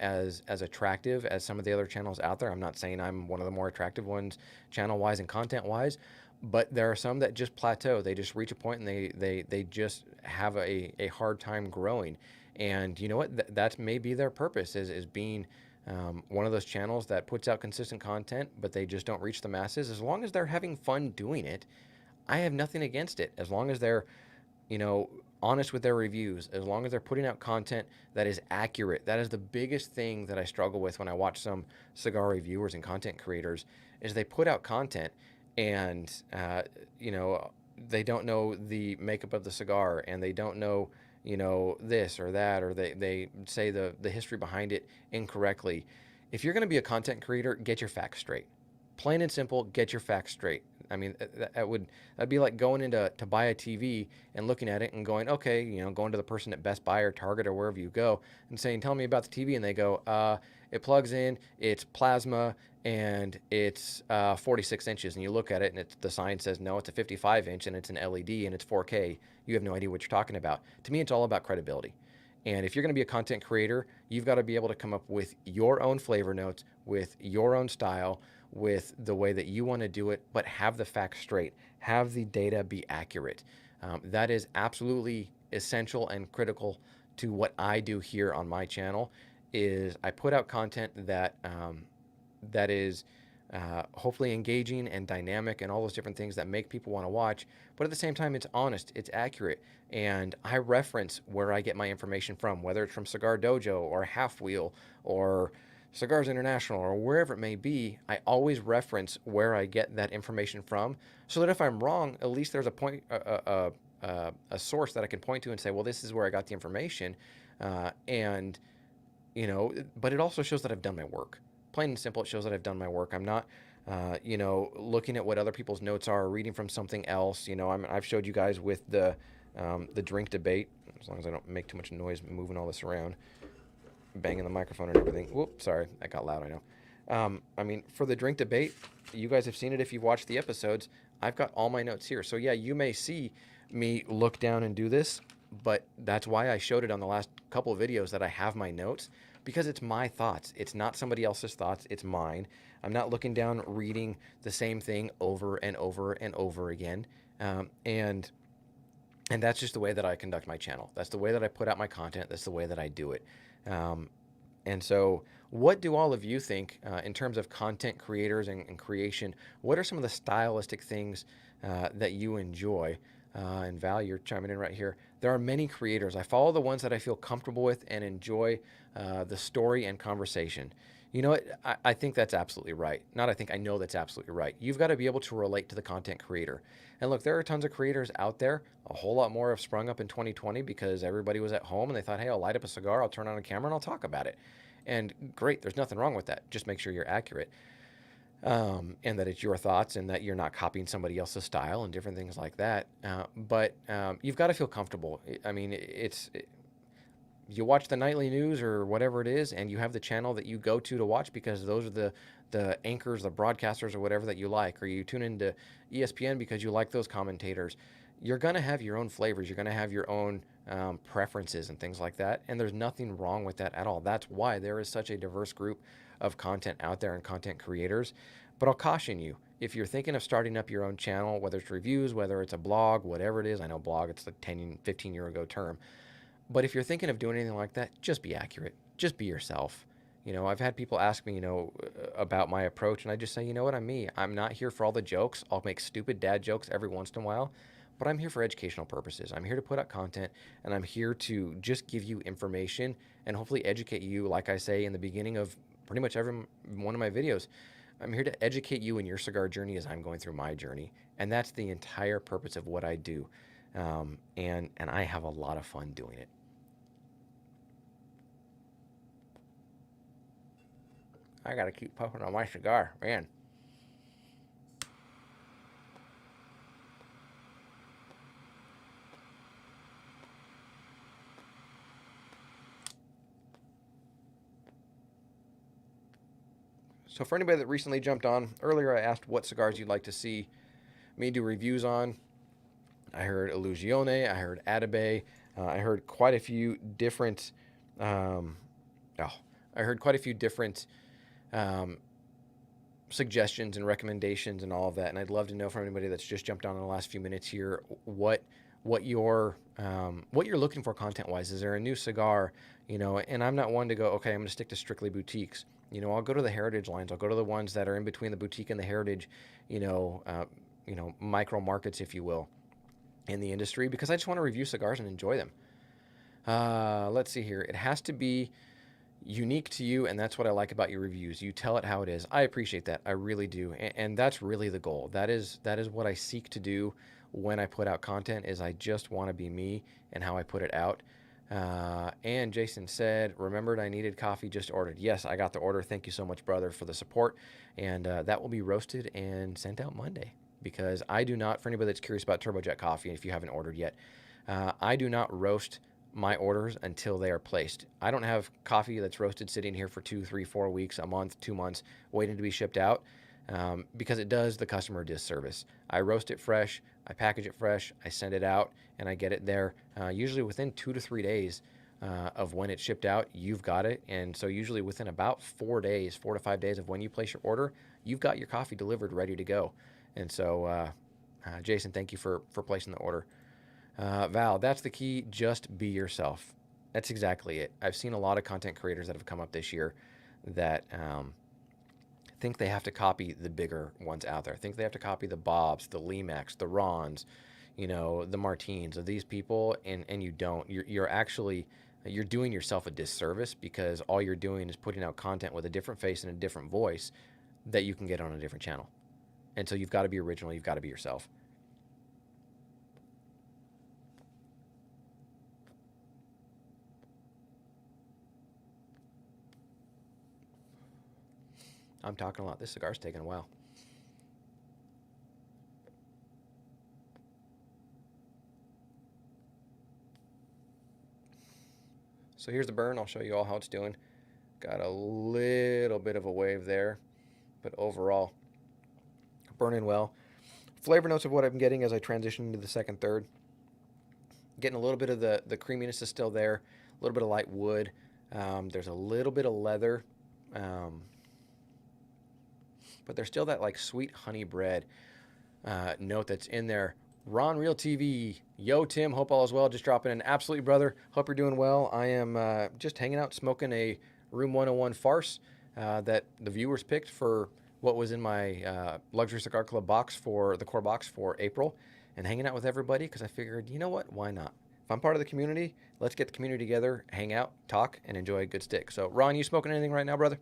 as attractive as some of the other channels out there. I'm not saying I'm one of the more attractive ones channel-wise and content-wise, but there are some that just plateau. They just reach a point and they just have a hard time growing. And you know what? That may be their purpose, is being one of those channels that puts out consistent content, but they just don't reach the masses. As long as they're having fun doing it, I have nothing against it. As long as they're, honest with their reviews, as long as they're putting out content that is accurate. That is the biggest thing that I struggle with when I watch some cigar reviewers and content creators, is they put out content and, they don't know the makeup of the cigar, and they don't know, this or that, or they say the history behind it incorrectly. If you're going to be a content creator, get your facts straight. Plain and simple, get your facts straight. I mean, that'd be like going into to buy a TV and looking at it and going, okay, going to the person at Best Buy or Target or wherever you go and saying, tell me about the TV, and they go, it plugs in, it's plasma, and it's 46 inches. And you look at it, and the sign says, no, it's a 55 inch, and it's an LED, and it's 4K. You have no idea what you're talking about. To me, it's all about credibility. And if you're going to be a content creator, you've got to be able to come up with your own flavor notes, with your own style, with the way that you want to do it, but have the facts straight, have the data be accurate. That is absolutely essential and critical to what I do here on my channel. Is I put out content that that is hopefully engaging and dynamic and all those different things that make people want to watch, but at the same time, it's honest, it's accurate, and I reference where I get my information from, whether it's from Cigar Dojo or Half Wheel or Cigars International or wherever it may be. I always reference where I get that information from, so that if I'm wrong, at least there's a source that I can point to and say, well, this is where I got the information, and but it also shows that I've done my work. Plain and simple, it shows that I've done my work. I'm not, looking at what other people's notes are, or reading from something else. I've showed you guys with the drink debate, as long as I don't make too much noise moving all this around, banging the microphone and everything. Whoops, sorry, that got loud, I know. For the drink debate, you guys have seen it if you've watched the episodes. I've got all my notes here. So yeah, you may see me look down and do this, but that's why I showed it on the last couple of videos, that I have my notes, because it's my thoughts. It's not somebody else's thoughts, it's mine. I'm not looking down reading the same thing over and over and over again. And that's just the way that I conduct my channel. That's the way that I put out my content. That's the way that I do it. And so what do all of you think in terms of content creators and creation? What are some of the stylistic things that you enjoy? And Val, you're chiming in right here. There are many creators. I follow the ones that I feel comfortable with and enjoy the story and conversation. You know what? I think that's absolutely right. Not I think, I know that's absolutely right. You've got to be able to relate to the content creator. And look, there are tons of creators out there. A whole lot more have sprung up in 2020 because everybody was at home and they thought, hey, I'll light up a cigar, I'll turn on a camera, and I'll talk about it. And great, there's nothing wrong with that. Just make sure you're accurate. And that it's your thoughts, and that you're not copying somebody else's style and different things like that. But you've got to feel comfortable. I mean, you watch the nightly news or whatever it is, and you have the channel that you go to watch because those are the anchors, the broadcasters, or whatever that you like, or you tune into ESPN because you like those commentators. You're going to have your own flavors. You're going to have your own preferences and things like that, and there's nothing wrong with that at all. That's why there is such a diverse group of content out there and content creators. But I'll caution you, if you're thinking of starting up your own channel, whether it's reviews, whether it's a blog, whatever it is, I know blog, it's like 10, 15 year ago term. But if you're thinking of doing anything like that, just be accurate. Just be yourself. I've had people ask me, about my approach, and I just say, you know what, I'm me. I'm not here for all the jokes. I'll make stupid dad jokes every once in a while, but I'm here for educational purposes. I'm here to put out content, and I'm here to just give you information and hopefully educate you, like I say in the beginning of pretty much every one of my videos. I'm here to educate you in your cigar journey as I'm going through my journey, and that's the entire purpose of what I do. And I have a lot of fun doing it. I gotta keep puffing on my cigar, man. So for anybody that recently jumped on, earlier I asked what cigars you'd like to see me do reviews on. I heard Illusione, I heard Atabey, I heard quite a few different. Um, oh, I heard quite a few different um, suggestions and recommendations and all of that. And I'd love to know from anybody that's just jumped on in the last few minutes here what you're looking for content wise. Is there a new cigar? And I'm not one to go, okay, I'm going to stick to strictly boutiques. I'll go to the heritage lines. I'll go to the ones that are in between the boutique and the heritage, micro markets, if you will, in the industry, because I just want to review cigars and enjoy them. Let's see here. It has to be unique to you, and that's what I like about your reviews. You tell it how it is. I appreciate that. I really do, and that's really the goal. That is what I seek to do when I put out content. Is I just want to be me and how I put it out. And Jason said, remembered I needed coffee, just ordered. Yes, I got the order. Thank you so much, brother, for the support. And that will be roasted and sent out Monday, because I do not, for anybody that's curious about Turbojet coffee, if you haven't ordered yet, I do not roast my orders until they are placed. I don't have coffee that's roasted sitting here for 2, 3, 4 weeks, a month, 2 months, waiting to be shipped out, because it does the customer a disservice. I roast it fresh, I package it fresh, I send it out, and I get it there usually within 2 to 3 days of when it's shipped out. You've got it, and so usually within about 4 days, 4 to 5 days of when you place your order, you've got your coffee delivered, ready to go. And so, Jason, thank you for placing the order. Val, that's the key. Just be yourself. That's exactly it. I've seen a lot of content creators that have come up this year that think they have to copy the bigger ones out there. Think they have to copy the Bobs, the Limax, the Rons, the Martines of these people, and you don't. You're actually doing yourself a disservice, because all you're doing is putting out content with a different face and a different voice that you can get on a different channel. And so you've got to be original. You've got to be yourself. I'm talking a lot. This cigar's taking a while. So here's the burn. I'll show you all how it's doing. Got a little bit of a wave there, but overall, burning well. Flavor notes of what I'm getting as I transition into the second, third. Getting a little bit of the creaminess is still there. A little bit of light wood. There's a little bit of leather. But there's still that like sweet honey bread note that's in there. Ron Real TV, yo Tim, hope all is well. Just dropping in. Absolutely, brother. Hope you're doing well. I am just hanging out, smoking a Room 101 farce that the viewers picked for what was in my Luxury Cigar Club box for the core box for April, and hanging out with everybody, because I figured, you know what, why not? If I'm part of the community, let's get the community together, hang out, talk, and enjoy a good stick. So, Ron, you smoking anything right now, brother?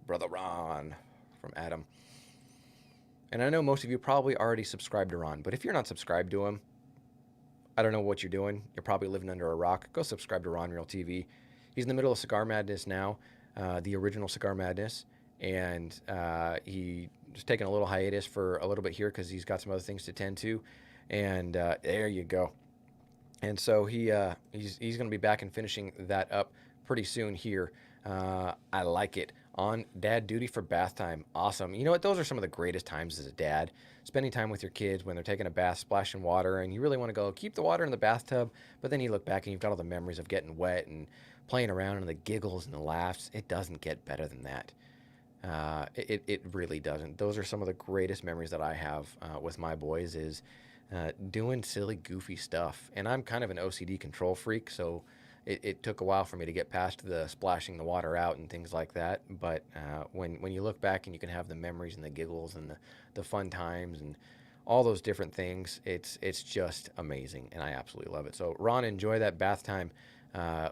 Brother Ron from Adam. And I know most of you probably already subscribed to Ron, but if you're not subscribed to him, I don't know what you're doing. You're probably living under a rock. Go subscribe to Ron Real TV. He's in the middle of Cigar Madness now, the original Cigar Madness, and he's taking a little hiatus for a little bit here because he's got some other things to tend to. And there you go. And so he's going to be back and finishing that up pretty soon here. I like it. On dad duty for bath time. Awesome. You know what? Those are some of the greatest times as a dad. Spending time with your kids when they're taking a bath, splashing water, and you really want to go keep the water in the bathtub, but then you look back and you've got all the memories of getting wet and playing around and the giggles and the laughs. It doesn't get better than that. It really doesn't. Those are some of the greatest memories that I have with my boys, is doing silly, goofy stuff. And I'm kind of an OCD control freak, so it took a while for me to get past the splashing the water out and things like that. But when you look back and you can have the memories and the giggles and the fun times and all those different things, it's just amazing, and I absolutely love it. So Ron, enjoy that bath time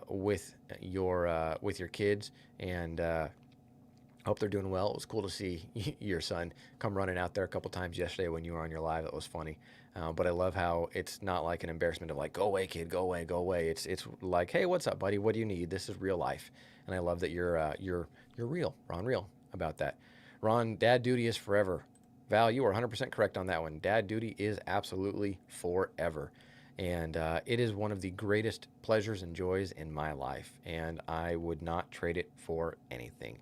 with your kids, and hope they're doing well. It was cool to see your son come running out there a couple times yesterday when you were on your live. That was funny. But I love how it's not like an embarrassment of like, go away, kid, go away, go away. It's like, hey, what's up, buddy? What do you need? This is real life. And I love that you're real, Ron Real, about that. Ron, dad duty is forever. Val, you are 100% correct on that one. Dad duty is absolutely forever. And it is one of the greatest pleasures and joys in my life. And I would not trade it for anything.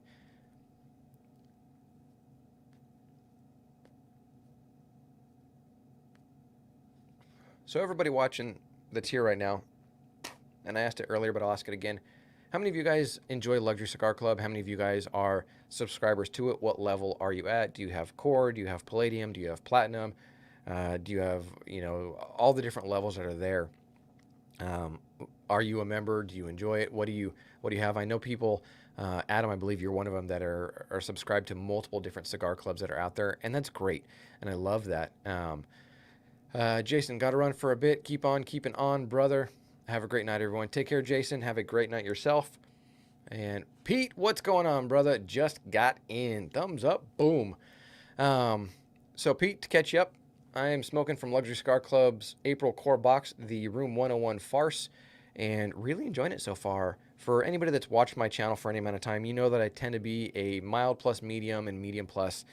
So, everybody watching that's here right now, and I asked it earlier, but I'll ask it again. How many of you guys enjoy Luxury Cigar Club? How many of you guys are subscribers to it? What level are you at? Do you have Core? Do you have Palladium? Do you have Platinum? Do you have, all the different levels that are there? Are you a member? Do you enjoy it? What do you have? I know people, Adam, I believe you're one of them that are subscribed to multiple different cigar clubs that are out there, and that's great, and I love that. Jason, got to run for a bit. Keep on keeping on, brother. Have a great night, everyone. Take care, Jason. Have a great night yourself. And Pete, what's going on, brother? Just got in. Thumbs up. Boom. So, Pete, to catch you up, I am smoking from Luxury Cigar Club's April Core Box, the Room 101 Farce, and really enjoying it so far. For anybody that's watched my channel for any amount of time, you know that I tend to be a mild plus medium and medium plus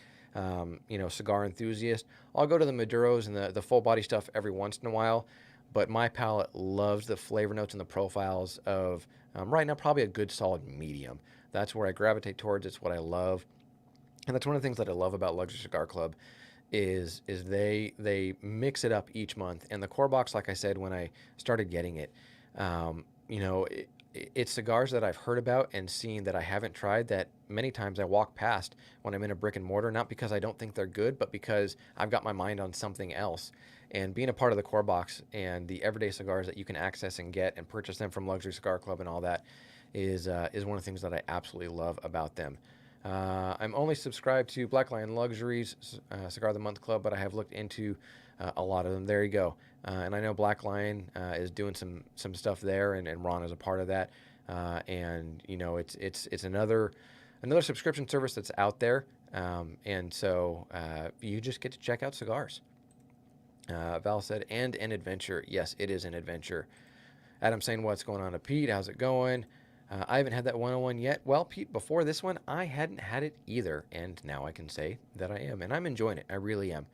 cigar enthusiast. I'll go to the Maduros and the full body stuff every once in a while, but my palate loves the flavor notes and the profiles of right now probably a good solid medium. That's where I gravitate towards. It's what I love, and that's one of the things that I love about Luxury Cigar Club is they mix it up each month. And the Core Box, like I said when I started getting it, it's cigars that I've heard about and seen that I haven't tried, that many times I walk past when I'm in a brick and mortar, not because I don't think they're good, but because I've got my mind on something else. And being a part of the Core Box and the everyday cigars that you can access and get and purchase them from Luxury Cigar Club and all that is one of the things that I absolutely love about them. I'm only subscribed to Black Lion Luxuries Cigar of the Month Club, but I have looked into a lot of them. There you go. And I know Black Lion is doing some stuff there, and Ron is a part of that. And it's another subscription service that's out there, and so you just get to check out cigars. Val said, and an adventure. Yes, it is an adventure. Adam saying, what's going on to Pete? How's it going? I haven't had that 101 yet. Well, Pete, before this one, I hadn't had it either, and now I can say that I am, and I'm enjoying it. I really am.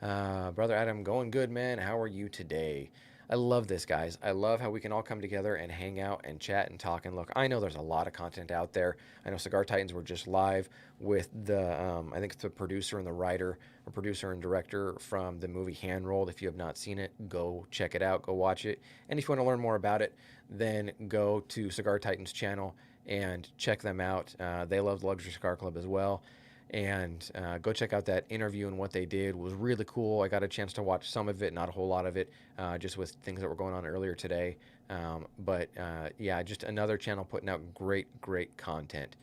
Brother Adam, going good, man. How are you today? I love this, guys. I love how we can all come together and hang out and chat and talk and look. I know there's a lot of content out there. I know Cigar Titans were just live with the, I think it's the producer and the writer, or producer and director from the movie Hand Rolled. If you have not seen it, go check it out. Go watch it. And if you want to learn more about it, then go to Cigar Titans channel and check them out. They love the Luxury Cigar Club as well. And go check out that interview, and what they did was really cool. I got a chance to watch some of it, not a whole lot of it, just with things that were going on earlier today. Yeah, just another channel putting out great content.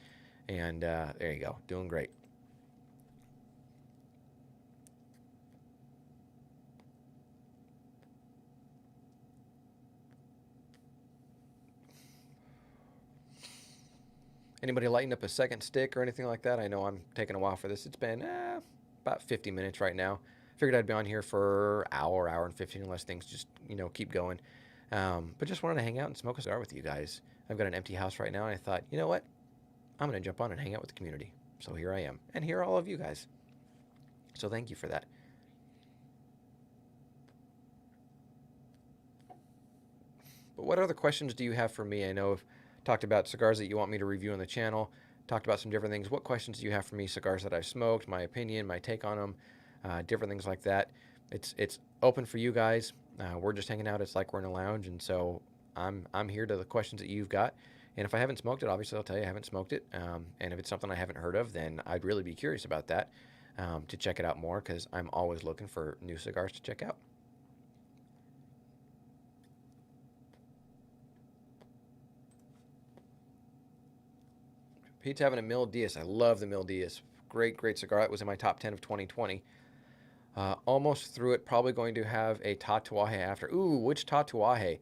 And there you go, doing great. Anybody lighting up a second stick or anything like that? I know I'm taking a while for this. It's been about 50 minutes right now. Figured I'd be on here for hour and 15, unless things just, keep going. But just wanted to hang out and smoke a cigar with you guys. I've got an empty house right now, and I thought, you know what? I'm going to jump on and hang out with the community. So here I am. And here are all of you guys. So thank you for that. But what other questions do you have for me? I know I've talked about cigars that you want me to review on the channel, talked about some different things. What questions do you have for me? Cigars that I've smoked, my opinion, my take on them, different things like that. It's open for you guys. We're just hanging out. It's like we're in a lounge, and so I'm here to the questions that you've got. And if I haven't smoked it, obviously I'll tell you I haven't smoked it. And if it's something I haven't heard of, then I'd really be curious about that, to check it out more, because I'm always looking for new cigars to check out. Pete's having a Mil Diaz. I love the Mil Diaz. Great cigar. It was in my top 10 of 2020. Almost through it. Probably going to have a Tatuaje after. Ooh, which Tatuaje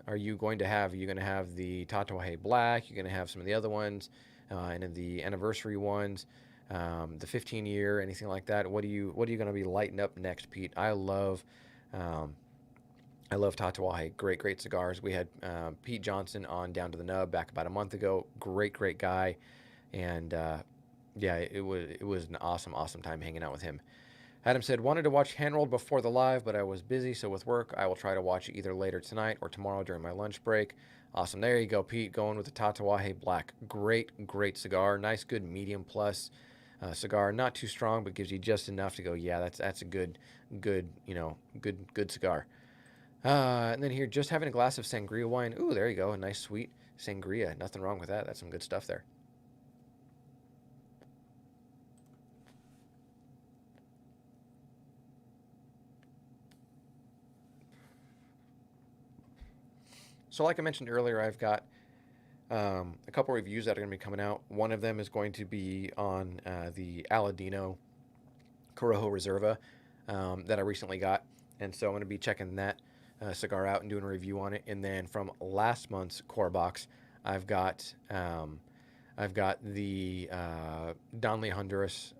are you going to have? Are you going to have the Tatuaje Black? You're going to have some of the other ones, and then the anniversary ones, the 15-year, anything like that? What are you going to be lighting up next, Pete? I love Tatuaje. Great cigars. We had Pete Johnson on Down to the Nub back about a month ago. Great guy. And Yeah, it was an awesome time hanging out with him. Adam said, wanted to watch Handrolled before the live, but I was busy, so with work, I will try to watch it either later tonight or tomorrow during my lunch break. Awesome. There you go, Pete, going with the Tatawahe Black. Great cigar. Nice, good medium plus cigar. Not too strong, but gives you just enough to go, yeah, that's a good cigar. And then here, just having a glass of sangria wine. Ooh, there you go. A nice, sweet sangria. Nothing wrong with that. That's some good stuff there. So, like I mentioned earlier, I've got a couple reviews that are going to be coming out. One of them is going to be on the Aladino Corojo Reserva that I recently got, and so I'm going to be checking that cigar out and doing a review on it. And then from last month's core box, I've got um, I've got the Donley Honduras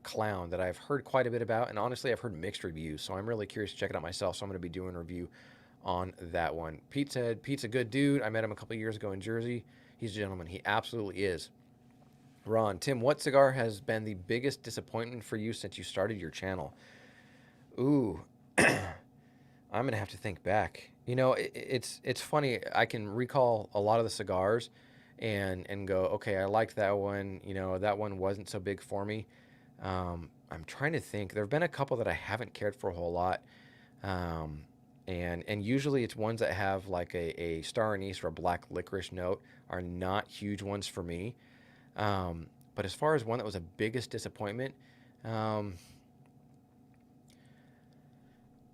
Clown that I've heard quite a bit about, and honestly, I've heard mixed reviews, so I'm really curious to check it out myself. So I'm going to be doing a review on that one. Pete said, Pete's a good dude. I met him a couple years ago in Jersey. He's a gentleman. He absolutely is. Ron, Tim, what cigar has been the biggest disappointment for you since you started your channel? Ooh, I'm gonna have to think back. It's funny. I can recall a lot of the cigars, and go, okay, I liked that one. That one wasn't so big for me. I'm trying to think. There have been a couple that I haven't cared for a whole lot. Um, and usually it's ones that have like a star anise or a black licorice note are not huge ones for me. But as far as one that was a biggest disappointment, um,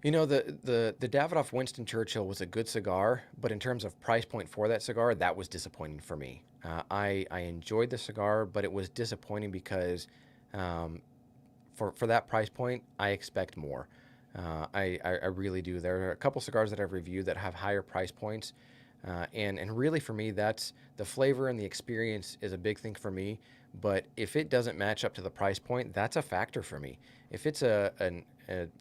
the Davidoff Winston Churchill was a good cigar, but in terms of price point for that cigar, that was disappointing for me. I enjoyed the cigar, but it was disappointing because um, for that price point, I expect more. I really do. There are a couple cigars that I've reviewed that have higher price points, and really for me, that's the flavor and the experience is a big thing for me. But if it doesn't match up to the price point, that's a factor for me. If it's a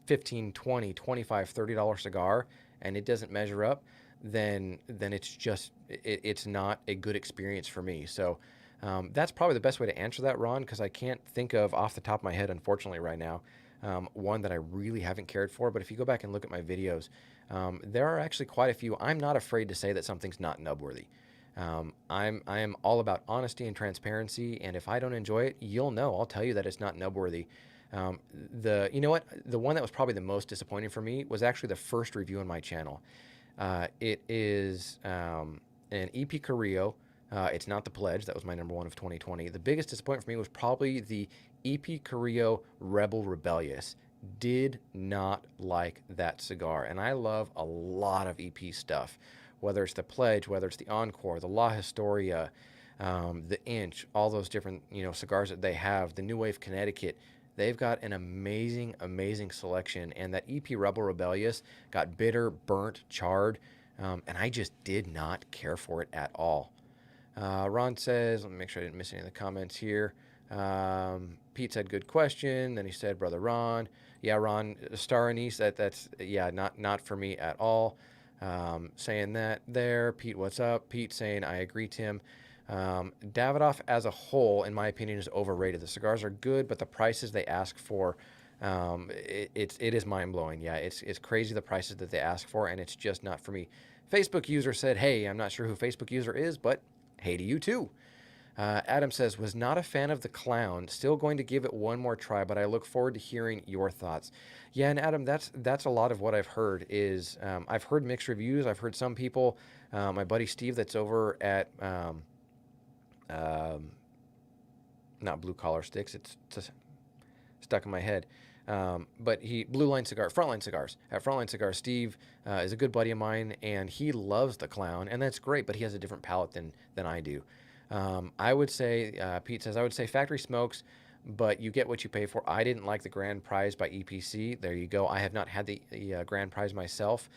15, 20, 25, $30 cigar and it doesn't measure up, then it's not a good experience for me. So that's probably the best way to answer that, Ron, because I can't think of off the top of my head, unfortunately, right now, one that I really haven't cared for. But if you go back and look at my videos, there are actually quite a few. I'm not afraid to say that something's not nubworthy. I am all about honesty and transparency, and if I don't enjoy it, you'll know. I'll tell you that it's not nubworthy. You know what? The one that was probably the most disappointing for me was actually the first review on my channel. It is an EP Carrillo. It's not the Pledge. That was my number one of 2020. The biggest disappointment for me was probably the EP Carrillo Rebel Rebellious. Did not like that cigar, and I love a lot of EP stuff, whether it's the Pledge, whether it's the Encore, the La Historia, the Inch, all those different cigars that they have, the New Wave Connecticut. They've got an amazing selection, and that EP Rebel Rebellious got bitter, burnt, charred, and I just did not care for it at all. Ron says, let me make sure I didn't miss any of the comments here. Pete said, good question. Then he said, Brother Ron. Yeah, Ron, star anise, that's yeah, not for me at all. Saying that there. Pete, what's up? Pete saying, I agree, Tim. Davidoff as a whole, in my opinion, is overrated. The cigars are good, but the prices they ask for, it is mind blowing. Yeah, it's crazy the prices that they ask for, and it's just not for me. Facebook user said, hey, I'm not sure who Facebook user is, but hey to you too. Adam says, was not a fan of the Clown. Still going to give it one more try, but I look forward to hearing your thoughts. Yeah, and Adam, that's a lot of what I've heard is I've heard mixed reviews. I've heard some people, my buddy Steve that's over at um, not Blue Collar Sticks. It's just stuck in my head. But Blue Line Cigar, Frontline Cigars. At Frontline Cigars, Steve is a good buddy of mine, and he loves the Clown, and that's great. But he has a different palate than I do. I would say, Pete says, I would say factory smokes, but you get what you pay for. I didn't like the Grand Prize by EPC. There you go. I have not had the Grand Prize myself,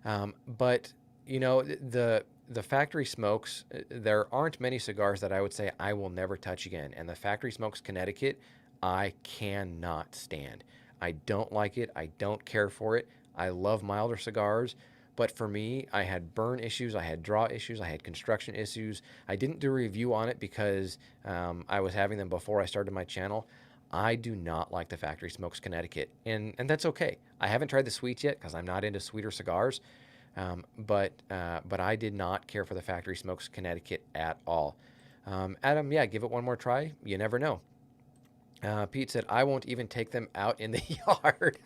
but the factory smokes. There aren't many cigars that I would say I will never touch again. And the factory smokes Connecticut, I cannot stand. I don't like it. I don't care for it. I love milder cigars, But for me, I had burn issues, I had draw issues, I had construction issues. I didn't do a review on it because I was having them before I started my channel. I do not like the Factory Smokes Connecticut, and that's okay. I haven't tried the sweets yet because I'm not into sweeter cigars, but I did not care for the Factory Smokes Connecticut at all. Adam, yeah, give it one more try. You never know. Pete said, I won't even take them out in the yard.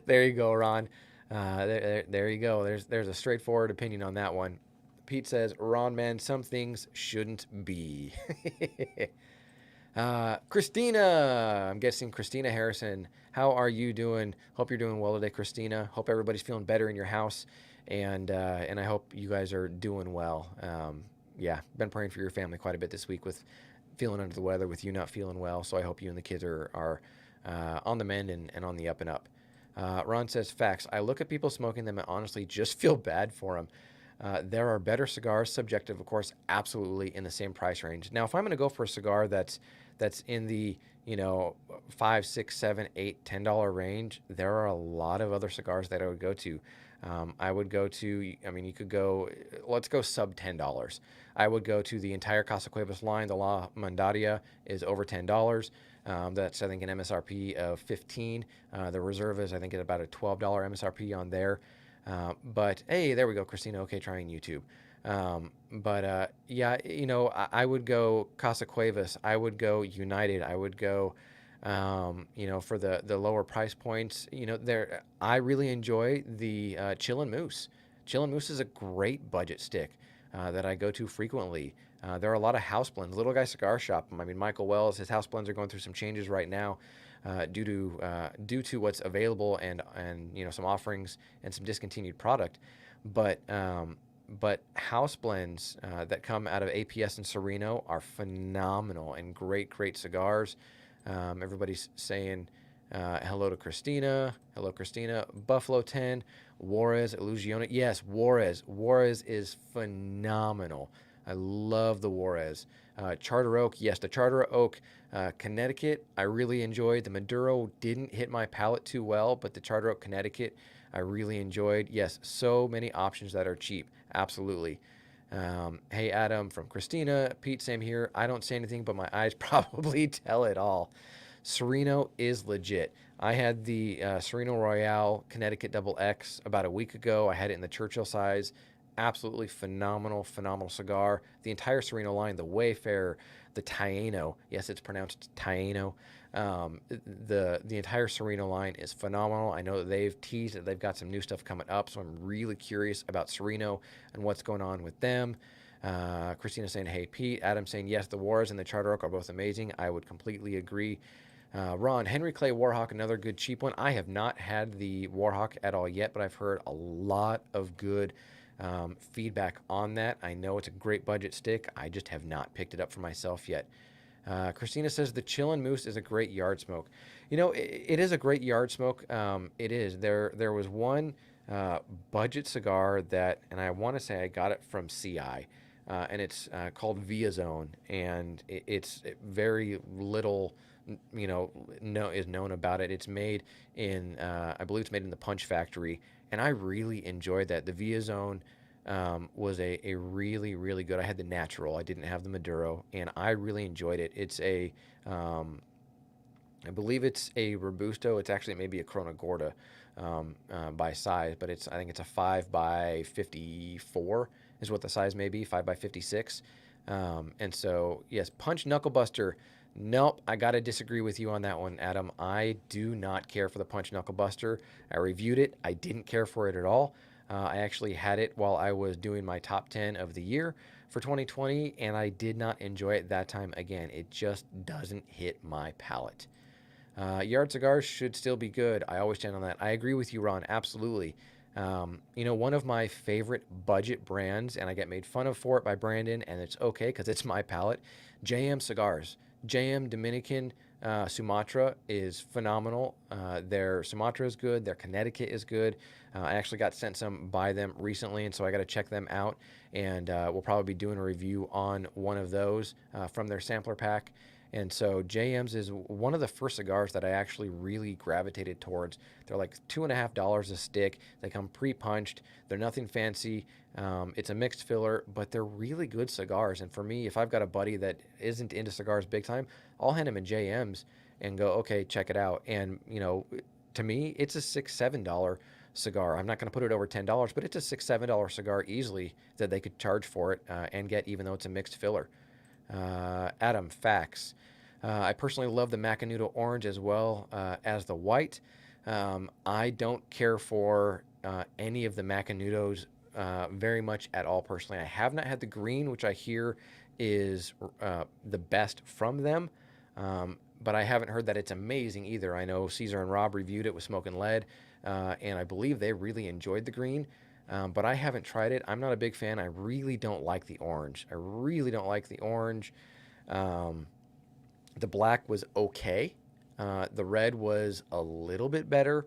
There you go, Ron. There you go. There's a straightforward opinion on that one. Pete says, Ron, man, some things shouldn't be. Christina, I'm guessing Christina Harrison. How are you doing? Hope you're doing well today, Christina. Hope everybody's feeling better in your house, and I hope you guys are doing well. Yeah, been praying for your family quite a bit this week with feeling under the weather, with you not feeling well. So I hope you and the kids are on the mend and on the up and up. Ron says, facts. I look at people smoking them and honestly just feel bad for them. There are better cigars, subjective, of course, absolutely in the same price range. Now, if I'm going to go for a cigar that's in the $5, $6, $7, $8, $10 range, there are a lot of other cigars that I would go to. I would go to, I mean, you could go, let's go sub $10. I would go to the entire Casa Cuevas line. The La Mandaria is over $10. That's, I think, an MSRP of 15. The Reserva is, I think, at about a $12 MSRP on there. But hey, there we go, Christina. Okay, trying YouTube. Yeah, I would go Casa Cuevas. I would go United. I would go, for the lower price points. There, I really enjoy the Chillin' Moose. Chillin' Moose is a great budget stick that I go to frequently. There are a lot of house blends. Little Guy Cigar Shop. I mean, Michael Wells, his house blends are going through some changes right now. Due to what's available and some offerings and some discontinued product, but house blends that come out of APS and Sereno are phenomenal and great cigars. Everybody's saying hello to Christina. Hello, Christina. Buffalo 10, Juarez, Illusione. Yes, Juarez. Juarez is phenomenal. I love the Juarez. Charter Oak, yes, the Charter Oak Connecticut, I really enjoyed. The Maduro didn't hit my palate too well, but the Charter Oak Connecticut, I really enjoyed. Yes, so many options that are cheap. Absolutely. Hey, Adam from Christina. Pete, same here. I don't say anything, but my eyes probably tell it all. Sereno is legit. I had the Sereno Royale Connecticut Double X about a week ago. I had it in the Churchill size. Absolutely phenomenal cigar. The entire Sereno line, the Wayfarer, the Taino. Yes, it's pronounced Taino. The entire Sereno line is phenomenal. I know that they've teased that they've got some new stuff coming up, so I'm really curious about Sereno and what's going on with them. Christina saying, hey, Pete. Adam saying, yes, the Juarez and the Charter Oak are both amazing. I would completely agree. Ron, Henry Clay Warhawk, another good cheap one. I have not had the Warhawk at all yet, but I've heard a lot of good feedback on that. I know it's a great budget stick. I just have not picked it up for myself yet. Christina says the Chillin' Moose is a great yard smoke. It is a great yard smoke. It is. There was one budget cigar that, and I want to say I got it from CI, and it's called Via Zone, and it's very little is known about it. It's made in I believe it's made in the Punch Factory, and I really enjoyed that. The Via Zone was a really good. I had the natural. I didn't have the Maduro, and I really enjoyed it. It's I believe it's a Robusto. It's actually maybe a Corona Gorda by size, but I think it's a 5 by 54 is what the size may be, 5 by 56. And so yes, Punch Knuckle Buster. Nope, I gotta disagree with you on that one, Adam. I do not care for the Punch Knuckle Buster. I reviewed it. I didn't care for it at all. I actually had it while I was doing my top 10 of the year for 2020, and I did not enjoy it that time again. It just doesn't hit my palate. Yard cigars should still be good. I always stand on that. I agree with you, Ron. Absolutely. One of my favorite budget brands, and I get made fun of for it by Brandon, and it's okay because it's my palate, JM Cigars. JM Dominican Sumatra is phenomenal. Their Sumatra is good. Their Connecticut is good. I actually got sent some by them recently, and so I got to check them out. And we'll probably be doing a review on one of those from their sampler pack. And so JM's is one of the first cigars that I actually really gravitated towards. They're like $2.50 a stick. They come pre-punched. They're nothing fancy. It's a mixed filler, but they're really good cigars. And for me, if I've got a buddy that isn't into cigars big time, I'll hand him a JM's and go, okay, check it out. And to me, it's a $6, $7 cigar. I'm not going to put it over $10, but it's a $6, $7 cigar easily that they could charge for it and get, even though it's a mixed filler. Adam, facts. I personally love the Macanudo orange as well as the white. I don't care for any of the Macanudos very much at all personally. I have not had the green, which I hear is the best from them. But I haven't heard that it's amazing either. I know Caesar and Rob reviewed it with Smoke and Lead, and I believe they really enjoyed the green. But I haven't tried it. I'm not a big fan. I really don't like the orange. I really don't like the orange. The black was okay. The red was a little bit better,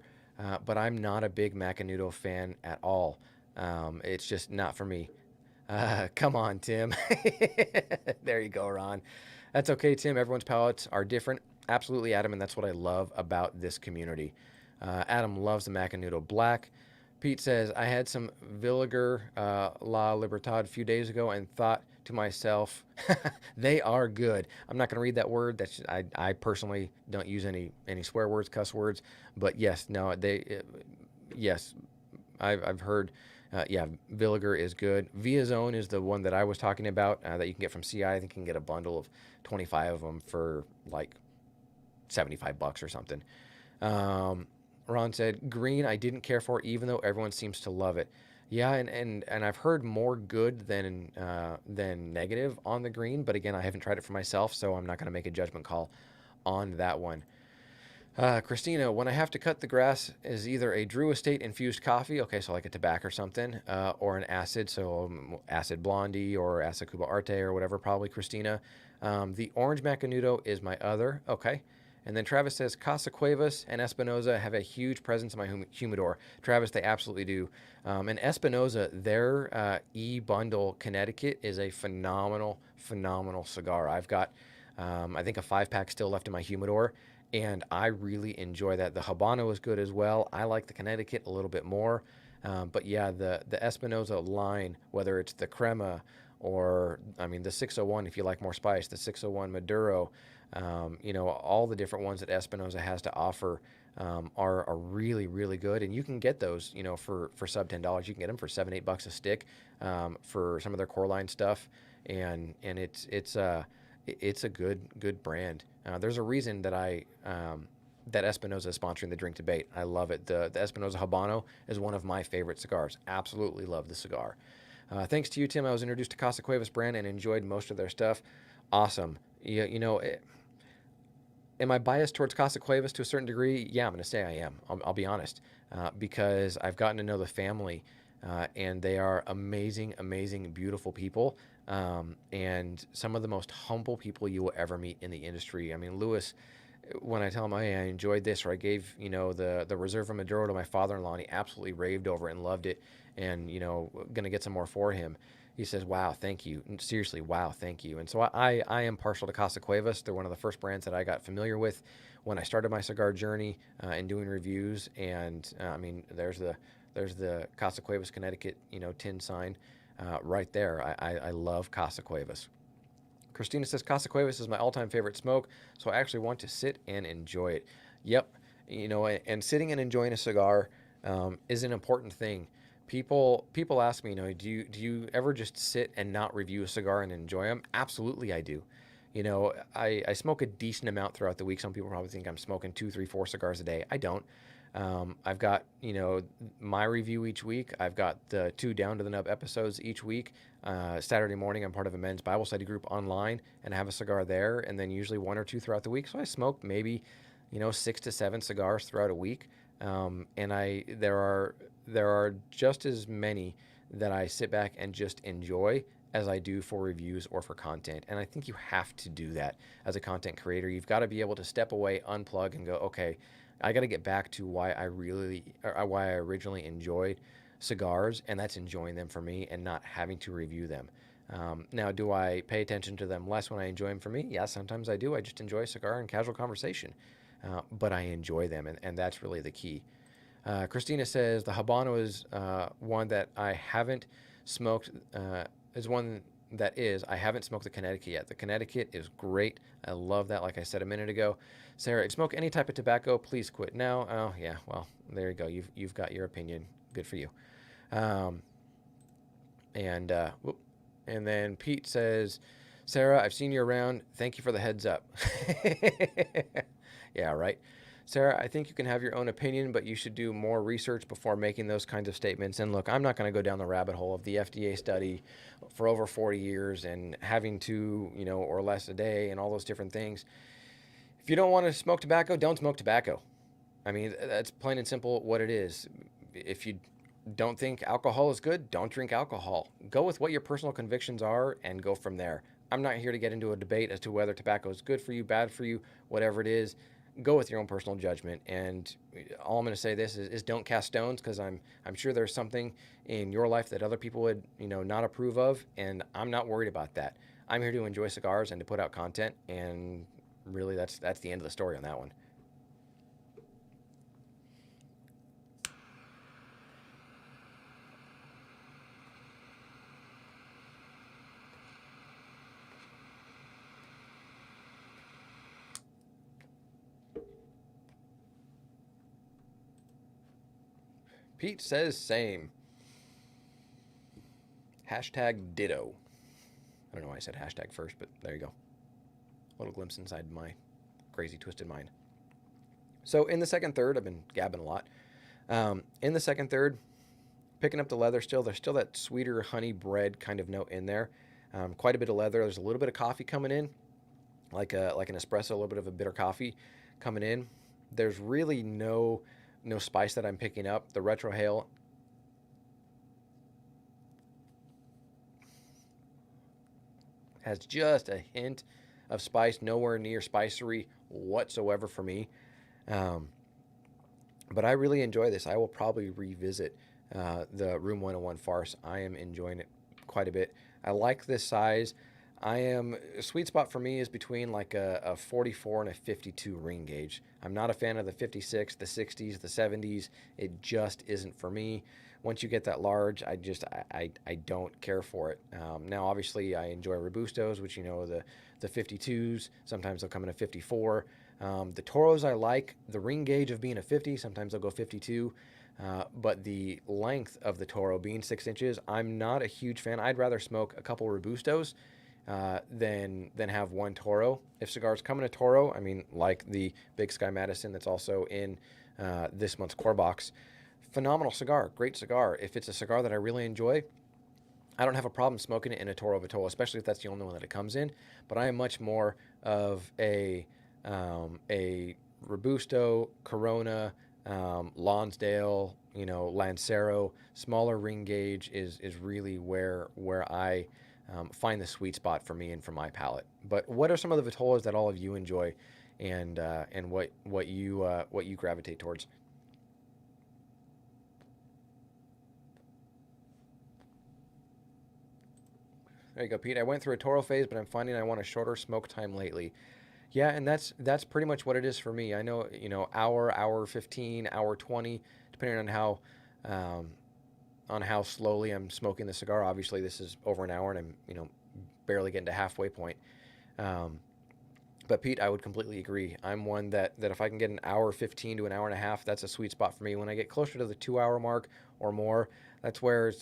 but I'm not a big Macanudo fan at all. It's just not for me. Come on, Tim. There you go, Ron. That's okay, Tim. Everyone's palates are different. Absolutely, Adam, and that's what I love about this community. Adam loves the Macanudo Black. Pete says, I had some Villiger La Libertad a few days ago and thought to myself, they are good. I'm not going to read that word. I personally don't use any swear words, cuss words. But yes, no, yes, I've heard, yeah, Villiger is good. Via Zone is the one that I was talking about that you can get from CI. I think you can get a bundle of 25 of them for like $75 or something. Ron said, green I didn't care for, even though everyone seems to love it. Yeah, and I've heard more good than negative on the green, but again, I haven't tried it for myself, so I'm not going to make a judgment call on that one. Christina, when I have to cut the grass is either a Drew Estate infused coffee, okay, so like a tobacco or something, or an acid, so acid blondie or acid Cuba Arte or whatever, probably Christina. The orange Macanudo is my other, okay. And then Travis says, Casa Cuevas and Espinosa have a huge presence in my humidor. Travis, they absolutely do. And Espinosa, their E-Bundle Connecticut is a phenomenal, phenomenal cigar. I've got, I think, a 5-pack still left in my humidor, and I really enjoy that. The Habano is good as well. I like the Connecticut a little bit more. But yeah, the Espinosa line, whether it's the Crema or, I mean, the 601 if you like more spice, the 601 Maduro, all the different ones that Espinosa has to offer are really, really good. And you can get those, for sub $10. You can get them for $7-8 a stick for some of their core line stuff. And it's a good brand. There's a reason that that Espinosa is sponsoring the Drink Debate. I love it. The Espinosa Habano is one of my favorite cigars. Absolutely love the cigar. Thanks to you, Tim. I was introduced to Casa Cuevas brand and enjoyed most of their stuff. Awesome. Am I biased towards Casa Cuevas to a certain degree? Yeah, I'm going to say I am. I'll be honest, because I've gotten to know the family, and they are amazing, amazing, beautiful people, and some of the most humble people you will ever meet in the industry. I mean, Lewis, when I tell him, hey, I enjoyed this, or I gave, the Reserva Maduro to my father-in-law, and he absolutely raved over it and loved it, and, going to get some more for him. He says, wow, thank you. Seriously, wow, thank you. And so I am partial to Casa Cuevas. They're one of the first brands that I got familiar with when I started my cigar journey and doing reviews. And I mean, there's the Casa Cuevas Connecticut, tin sign right there. I love Casa Cuevas. Christina says, Casa Cuevas is my all-time favorite smoke, so I actually want to sit and enjoy it. Yep, and sitting and enjoying a cigar is an important thing. People ask me, do you ever just sit and not review a cigar and enjoy them? Absolutely, I do. I smoke a decent amount throughout the week. Some people probably think I'm smoking 2, 3, 4 cigars a day. I don't. I've got, my review each week. I've got the 2 Down to the Nub episodes each week. Saturday morning, I'm part of a men's Bible study group online and I have a cigar there, and then usually 1 or 2 throughout the week. So I smoke maybe, 6 to 7 cigars throughout a week. And there are just as many that I sit back and just enjoy as I do for reviews or for content. And I think you have to do that as a content creator. You've got to be able to step away, unplug, and go, okay, I got to get back to why I originally enjoyed cigars, and that's enjoying them for me and not having to review them. Now, do I pay attention to them less when I enjoy them for me? Yeah, sometimes I do. I just enjoy a cigar and casual conversation. But I enjoy them, and that's really the key. Christina says the Habano is one that I haven't smoked, is one that is. I haven't smoked the Connecticut yet. The Connecticut is great. I love that, like I said a minute ago. Sarah, if you smoke any type of tobacco, please quit now. Oh, yeah, well, there you go. You've got your opinion. Good for you. Um, and and then Pete says, Sarah, I've seen you around. Thank you for the heads up. Yeah, right. Sarah, I think you can have your own opinion, but you should do more research before making those kinds of statements. And look, I'm not going to go down the rabbit hole of the FDA study for over 40 years and having two, or less a day and all those different things. If you don't want to smoke tobacco, don't smoke tobacco. I mean, that's plain and simple what it is. If you don't think alcohol is good, don't drink alcohol. Go with what your personal convictions are and go from there. I'm not here to get into a debate as to whether tobacco is good for you, bad for you, whatever it is. Go with your own personal judgment. And all I'm going to say this is don't cast stones, because I'm sure there's something in your life that other people would not approve of, and I'm not worried about that. I'm here to enjoy cigars and to put out content, and really that's the end of the story on that one. Pete says same. Hashtag ditto. I don't know why I said hashtag first, but there you go. A little glimpse inside my crazy twisted mind. So in the second third, I've been gabbing a lot. In the second third, picking up the leather still. There's still that sweeter honey bread kind of note in there. Quite a bit of leather. There's a little bit of coffee coming in, like an espresso, a little bit of a bitter coffee coming in. There's really no spice that I'm picking up. The retrohale has just a hint of spice, nowhere near spicery whatsoever for me. Um, but I really enjoy this. I will probably revisit the Room 101 Farce. I am enjoying it quite a bit. I like this size. A sweet spot for me is between like a 44 and a 52 ring gauge. I'm not a fan of the 56, the 60s, the 70s. It just isn't for me. Once you get that large, I don't care for it. Now, obviously, I enjoy Robustos, which the 52s. Sometimes they'll come in a 54. The Toros I like. The ring gauge of being a 50. Sometimes they'll go 52. But the length of the Toro being 6 inches, I'm not a huge fan. I'd rather smoke a couple Robustos than have one Toro. If cigars come in a Toro, I mean, like the Big Sky Madison that's also in this month's Core Box, phenomenal cigar, great cigar. If it's a cigar that I really enjoy, I don't have a problem smoking it in a Toro Vitola, especially if that's the only one that it comes in. But I am much more of a Robusto, Corona, Lonsdale, Lancero. Smaller ring gauge is really where I find the sweet spot for me and for my palate. But what are some of the Vitolas that all of you enjoy, and what you gravitate towards? There you go, Pete. I went through a Toro phase, but I'm finding I want a shorter smoke time lately. Yeah, and that's pretty much what it is for me. I know, hour 15, hour 20, depending um, on how slowly I'm smoking the cigar. Obviously, this is over an hour, and I'm barely getting to halfway point. Um, but Pete, I would completely agree. I'm one that if I can get an hour 15 to an hour and a half, that's a sweet spot for me. When I get closer to the 2 hour mark or more, that's where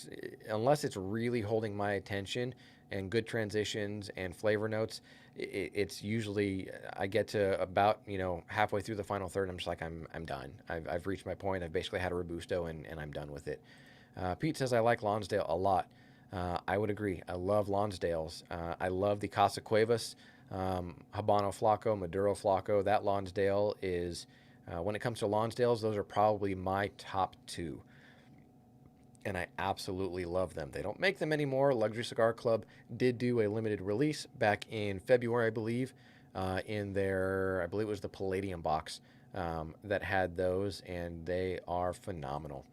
unless it's really holding my attention and good transitions and flavor notes, it's usually I get to about halfway through the final third. And I'm just like I'm done. I've reached my point. I've basically had a Robusto and I'm done with it. Pete says I like Lonsdale a lot. I would agree. I love Lonsdales. I love the Casa Cuevas, Habano Flaco, Maduro Flaco. That Lonsdale is, when it comes to Lonsdales, those are probably my top two. And I absolutely love them. They don't make them anymore. Luxury Cigar Club did do a limited release back in February, I believe, in their, I believe it was the Palladium box that had those, and they are phenomenal.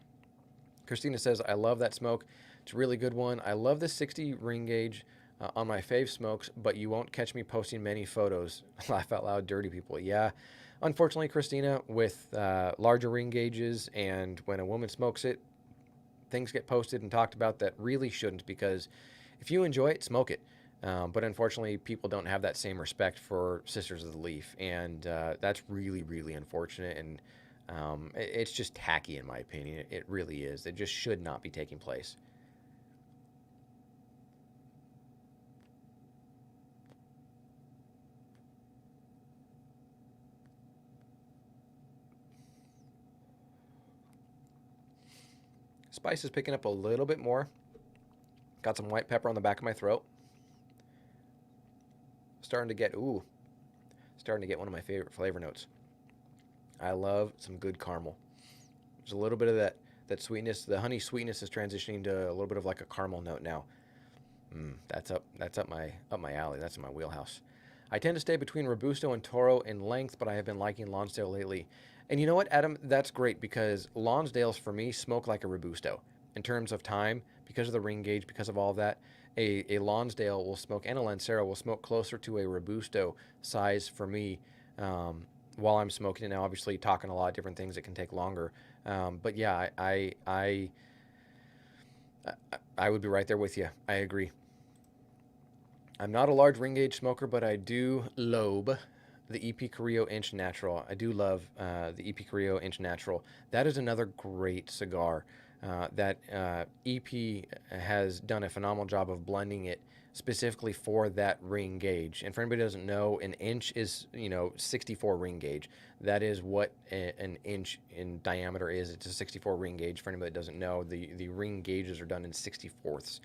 Christina says, I love that smoke. It's a really good one. I love the 60 ring gauge on my fave smokes, but you won't catch me posting many photos. Laugh out loud, dirty people. Yeah, unfortunately, Christina, with larger ring gauges and when a woman smokes it, things get posted and talked about that really shouldn't, because if you enjoy it, smoke it. But unfortunately, people don't have that same respect for Sisters of the Leaf, and that's really, really unfortunate. And it's just tacky, in my opinion. It really is. It just should not be taking place. Spice is picking up a little bit more. Got some white pepper on the back of my throat. Starting to get, ooh, starting to get one of my favorite flavor notes. I love some good caramel. There's a little bit of that sweetness. The honey sweetness is transitioning to a little bit of like a caramel note now. That's up my alley. That's in my wheelhouse. I tend to stay between Robusto and Toro in length, but I have been liking Lonsdale lately. And you know what, Adam? That's great, because Lonsdales for me smoke like a Robusto in terms of time, because of the ring gauge, because of all of that. A Lonsdale will smoke, and a Lancero will smoke closer to a Robusto size for me, while I'm smoking it. Now, obviously, talking a lot of different things, it can take longer. But yeah, I would be right there with you. I agree. I'm not a large ring gauge smoker, but I do lobe the EP Carrillo Inch Natural. I do love the EP Carrillo Inch Natural. That is another great cigar. That EP has done a phenomenal job of blending it specifically for that ring gauge. And for anybody who doesn't know, an inch is 64 ring gauge. That is what an inch in diameter is. It's a 64 ring gauge. For anybody that doesn't know, the ring gauges are done in 64ths.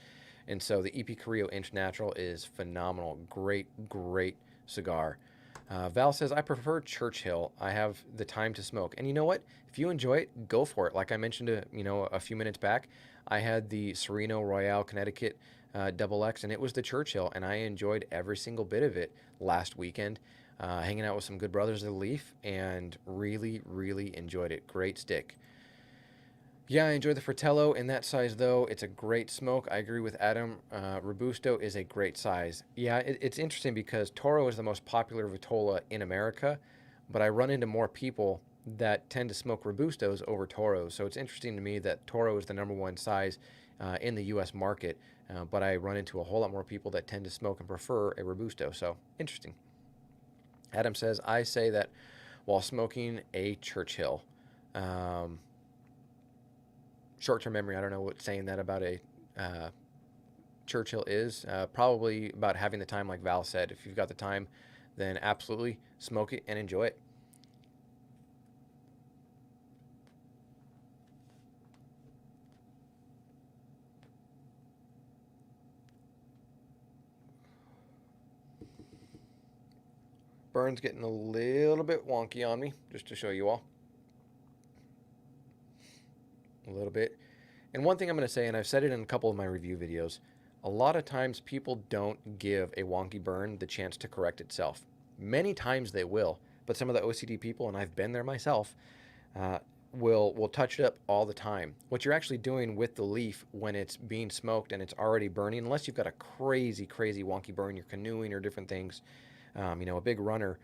And so the EP Carrillo Inch Natural is phenomenal. Great, great cigar. Val says, I prefer Churchill. I have the time to smoke. And you know what? If you enjoy it, go for it. Like I mentioned a few minutes back, I had the Sereno Royale Connecticut Double X, and it was the Churchill, and I enjoyed every single bit of it last weekend, hanging out with some good brothers of the Leaf, and really, really enjoyed it. Great stick. Yeah, I enjoy the Fratello in that size, though. It's a great smoke. I agree with Adam. Robusto is a great size. Yeah, it's interesting because Toro is the most popular Vitola in America, but I run into more people that tend to smoke Robustos over Toros. So it's interesting to me that Toro is the number one size in the U.S. market, but I run into a whole lot more people that tend to smoke and prefer a Robusto. So interesting. Adam says, I say that while smoking a Churchill. Short-term memory, I don't know what saying that about a Churchill is. Probably about having the time, like Val said. If you've got the time, then absolutely smoke it and enjoy it. Burn's getting a little bit wonky on me, just to show you all. A little bit. And one thing I'm going to say, and I've said it in a couple of my review videos, a lot of times people don't give a wonky burn the chance to correct itself. Many times they will, but some of the OCD people, and I've been there myself, uh, will touch it up all the time. What you're actually doing with the leaf when it's being smoked and it's already burning, unless you've got a crazy, crazy wonky burn, you're canoeing or different things, a big runner,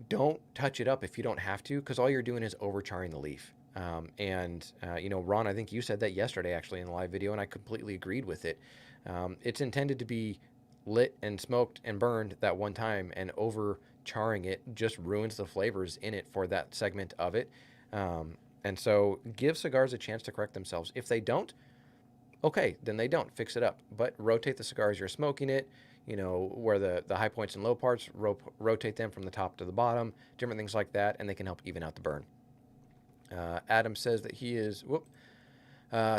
don't touch it up if you don't have to, because all you're doing is overcharring the leaf. Ron, I think you said that yesterday actually in the live video, and I completely agreed with it. It's intended to be lit and smoked and burned that one time, and overcharring it just ruins the flavors in it for that segment of it. And so give cigars a chance to correct themselves. If they don't, okay, then they don't. Fix it up. But rotate the cigars you're smoking it, where the high points and low parts, rotate them from the top to the bottom, different things like that, and they can help even out the burn. Adam says that he is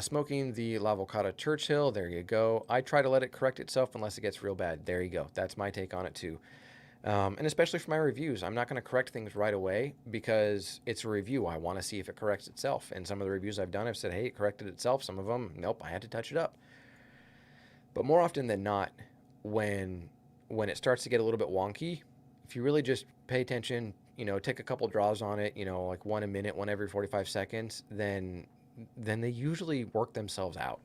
smoking the L'Avocado Churchill. There you go. I try to let it correct itself unless it gets real bad. There you go. That's my take on it too. And especially for my reviews, I'm not going to correct things right away because it's a review. I want to see if it corrects itself. And some of the reviews I've done, I've said, hey, it corrected itself. Some of them, nope, I had to touch it up. But more often than not, when it starts to get a little bit wonky, if you really just pay attention, take a couple draws on it, like one a minute, one every 45 seconds, then they usually work themselves out.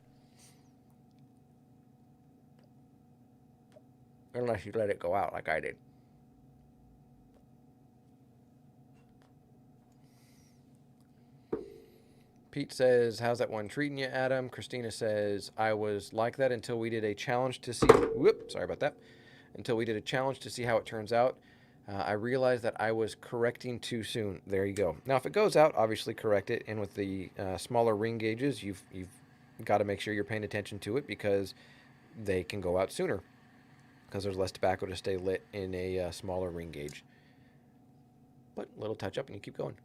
unless you let it go out like I did. Pete says, how's that one treating you, Adam? Christina says, I was like that until we did a challenge to see. Whoop, sorry about that. Until we did a challenge to see how it turns out. I realized that I was correcting too soon. There you go. Now, if it goes out, obviously correct it. And with the smaller ring gauges, you've got to make sure you're paying attention to it because they can go out sooner because there's less tobacco to stay lit in a smaller ring gauge. But a little touch up and you keep going.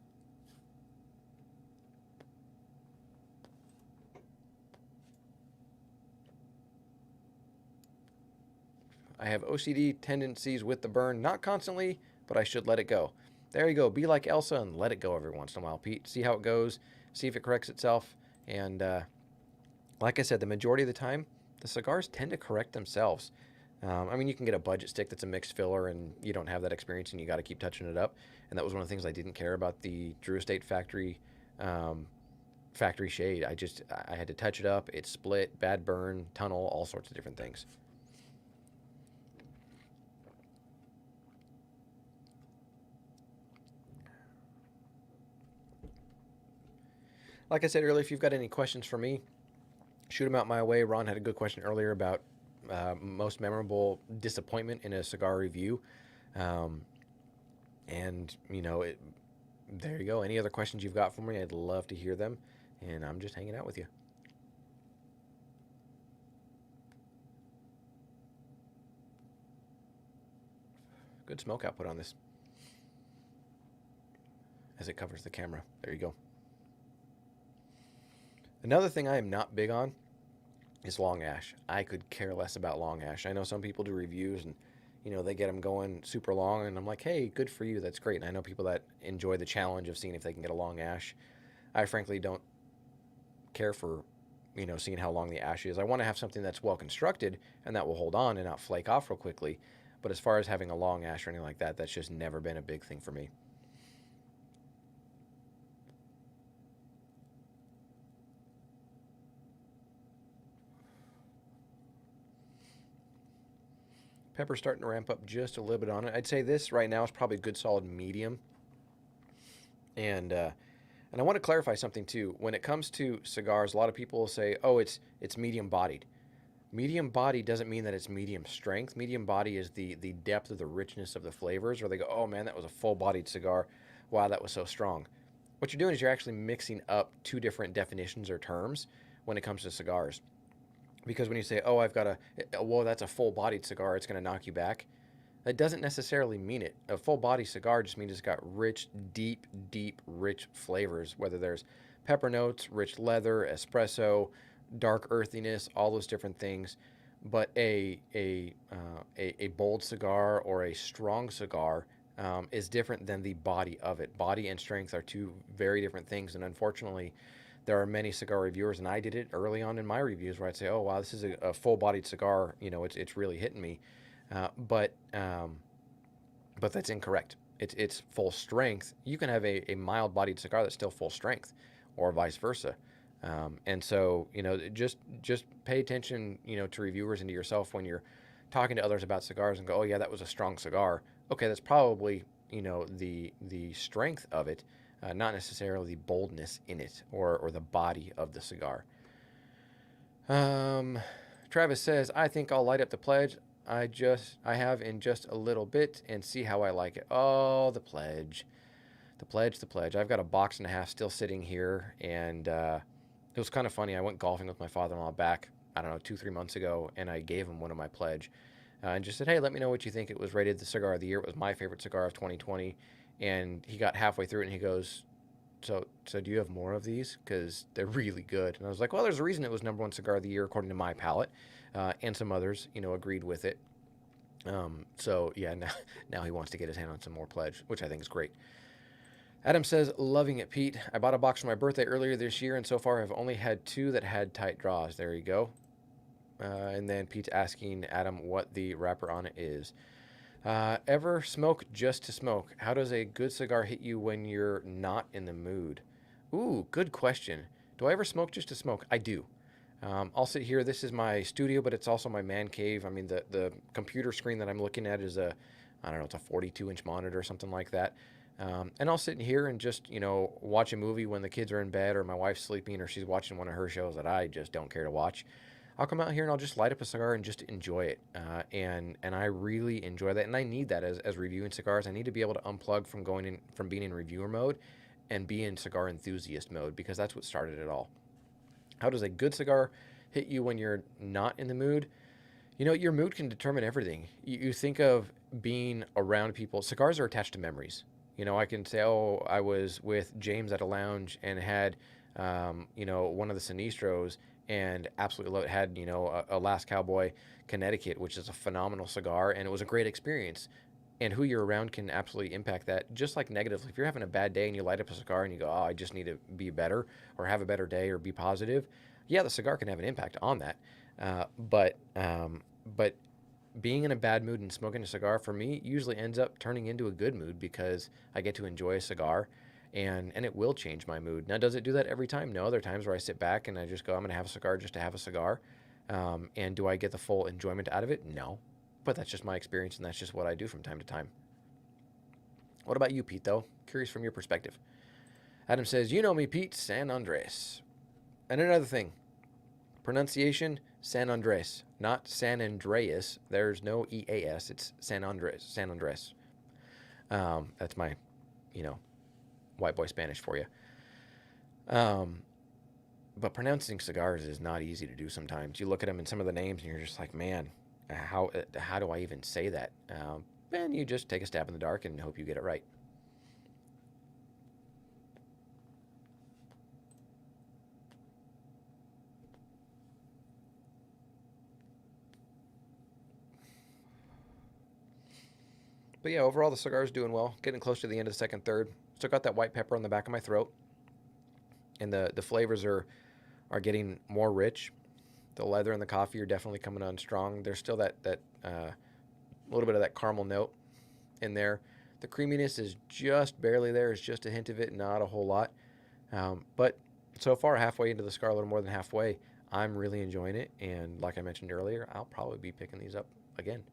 I have OCD tendencies with the burn, not constantly, but I should let it go. There you go. Be like Elsa and let it go every once in a while, Pete. See how it goes. See if it corrects itself. And like I said, the majority of the time, the cigars tend to correct themselves. I mean, you can get a budget stick that's a mixed filler, and you don't have that experience, and you got to keep touching it up. And that was one of the things I didn't care about the Drew Estate factory shade. I had to touch it up. It split, bad burn, tunnel, all sorts of different things. Like I said earlier, if you've got any questions for me, shoot them out my way. Ron had a good question earlier about most memorable disappointment in a cigar review. Um, and, there you go. Any other questions you've got for me, I'd love to hear them. And I'm just hanging out with you. Good smoke output on this as it covers the camera. There you go. Another thing I am not big on is long ash. I could care less about long ash. I know some people do reviews and they get them going super long, and I'm like, hey, good for you. That's great. And I know people that enjoy the challenge of seeing if they can get a long ash. I frankly don't care for seeing how long the ash is. I want to have something that's well constructed and that will hold on and not flake off real quickly. But as far as having a long ash or anything like that, that's just never been a big thing for me. Pepper's starting to ramp up just a little bit on it. I'd say this right now is probably a good solid medium. And I want to clarify something too. When it comes to cigars, a lot of people will say, "Oh, it's medium bodied." Medium body doesn't mean that it's medium strength. Medium body is the depth of the richness of the flavors. Where they go, "Oh man, that was a full bodied cigar. Wow, that was so strong." What you're doing is you're actually mixing up two different definitions or terms when it comes to cigars. Because when you say, "Oh, I've got well, that's a full-bodied cigar, it's going to knock you back," that doesn't necessarily mean it. A full-body cigar just means it's got rich, deep, deep, rich flavors. Whether there's pepper notes, rich leather, espresso, dark earthiness, all those different things. But a bold cigar or a strong cigar is different than the body of it. Body and strength are two very different things, and unfortunately, there are many cigar reviewers, and I did it early on in my reviews where I'd say, "Oh wow, this is a full-bodied cigar. It's really hitting me," but that's incorrect. It's full strength. You can have a mild-bodied cigar that's still full strength, or vice versa. And so just pay attention to reviewers and to yourself when you're talking to others about cigars and go, "Oh yeah, that was a strong cigar." Okay, that's probably the strength of it. Not necessarily the boldness in it or the body of the cigar. Travis says, I think I'll light up the pledge. I have in just a little bit and see how I like it. Oh, the pledge. The pledge. I've got a box and a half still sitting here, and it was kind of funny. I went golfing with my father-in-law back, I don't know, 2-3 months ago, and I gave him one of my pledge. And just said, hey, let me know what you think. It was rated the cigar of the year. It was my favorite cigar of 2020. And he got halfway through it and he goes, so do you have more of these? Because they're really good. And I was like, well, there's a reason it was #1 cigar of the year according to my palate. And some others, agreed with it. So yeah, now he wants to get his hand on some more pledge, which I think is great. Adam says, loving it, Pete. I bought a box for my birthday earlier this year, and so far I've only had 2 that had tight draws. There you go. And then Pete's asking Adam what the wrapper on it is. Ever smoke just to smoke? How does a good cigar hit you when you're not in the mood? Ooh, good question. Do I ever smoke just to smoke? I do. I'll sit here. This is my studio, but it's also my man cave. I mean, the computer screen that I'm looking at is I don't know, it's a 42-inch monitor or something like that. And I'll sit in here and just, watch a movie when the kids are in bed or my wife's sleeping or she's watching one of her shows that I just don't care to watch. I'll come out here and I'll just light up a cigar and just enjoy it. And I really enjoy that. And I need that as reviewing cigars. I need to be able to unplug from being in reviewer mode and be in cigar enthusiast mode because that's what started it all. How does a good cigar hit you when you're not in the mood? Your mood can determine everything. You think of being around people. Cigars are attached to memories. I can say, oh, I was with James at a lounge and had, one of the Sinistros and absolutely loved it. Had, a Last Cowboy Connecticut, which is a phenomenal cigar, and it was a great experience. And who you're around can absolutely impact that, just like negatively. If you're having a bad day and you light up a cigar and you go, oh, I just need to be better or have a better day or be positive, yeah, the cigar can have an impact on that. But being in a bad mood and smoking a cigar for me usually ends up turning into a good mood because I get to enjoy a cigar and it will change my mood. Now, does it do that every time? No. There are times where I sit back and I just go, I'm going to have a cigar just to have a cigar. And do I get the full enjoyment out of it? No. But that's just my experience and that's just what I do from time to time. What about you, Pete, though? Curious from your perspective. Adam says, you know me, Pete, San Andres. And another thing, pronunciation, San Andres, not San Andreas. There's no EAS. It's San Andres. San Andres. That's my, white boy Spanish for you. But pronouncing cigars is not easy to do sometimes. You look at them and some of the names and you're just like, man, how do I even say that? And you just take a stab in the dark and hope you get it right. But yeah, overall the cigar's doing well. Getting close to the end of the second third. Still got that white pepper on the back of my throat. And the flavors are getting more rich. The leather and the coffee are definitely coming on strong. There's still that little bit of that caramel note in there. The creaminess is just barely there. It's just a hint of it, not a whole lot. But so far, halfway into the cigar, a little more than halfway, I'm really enjoying it. And like I mentioned earlier, I'll probably be picking these up again.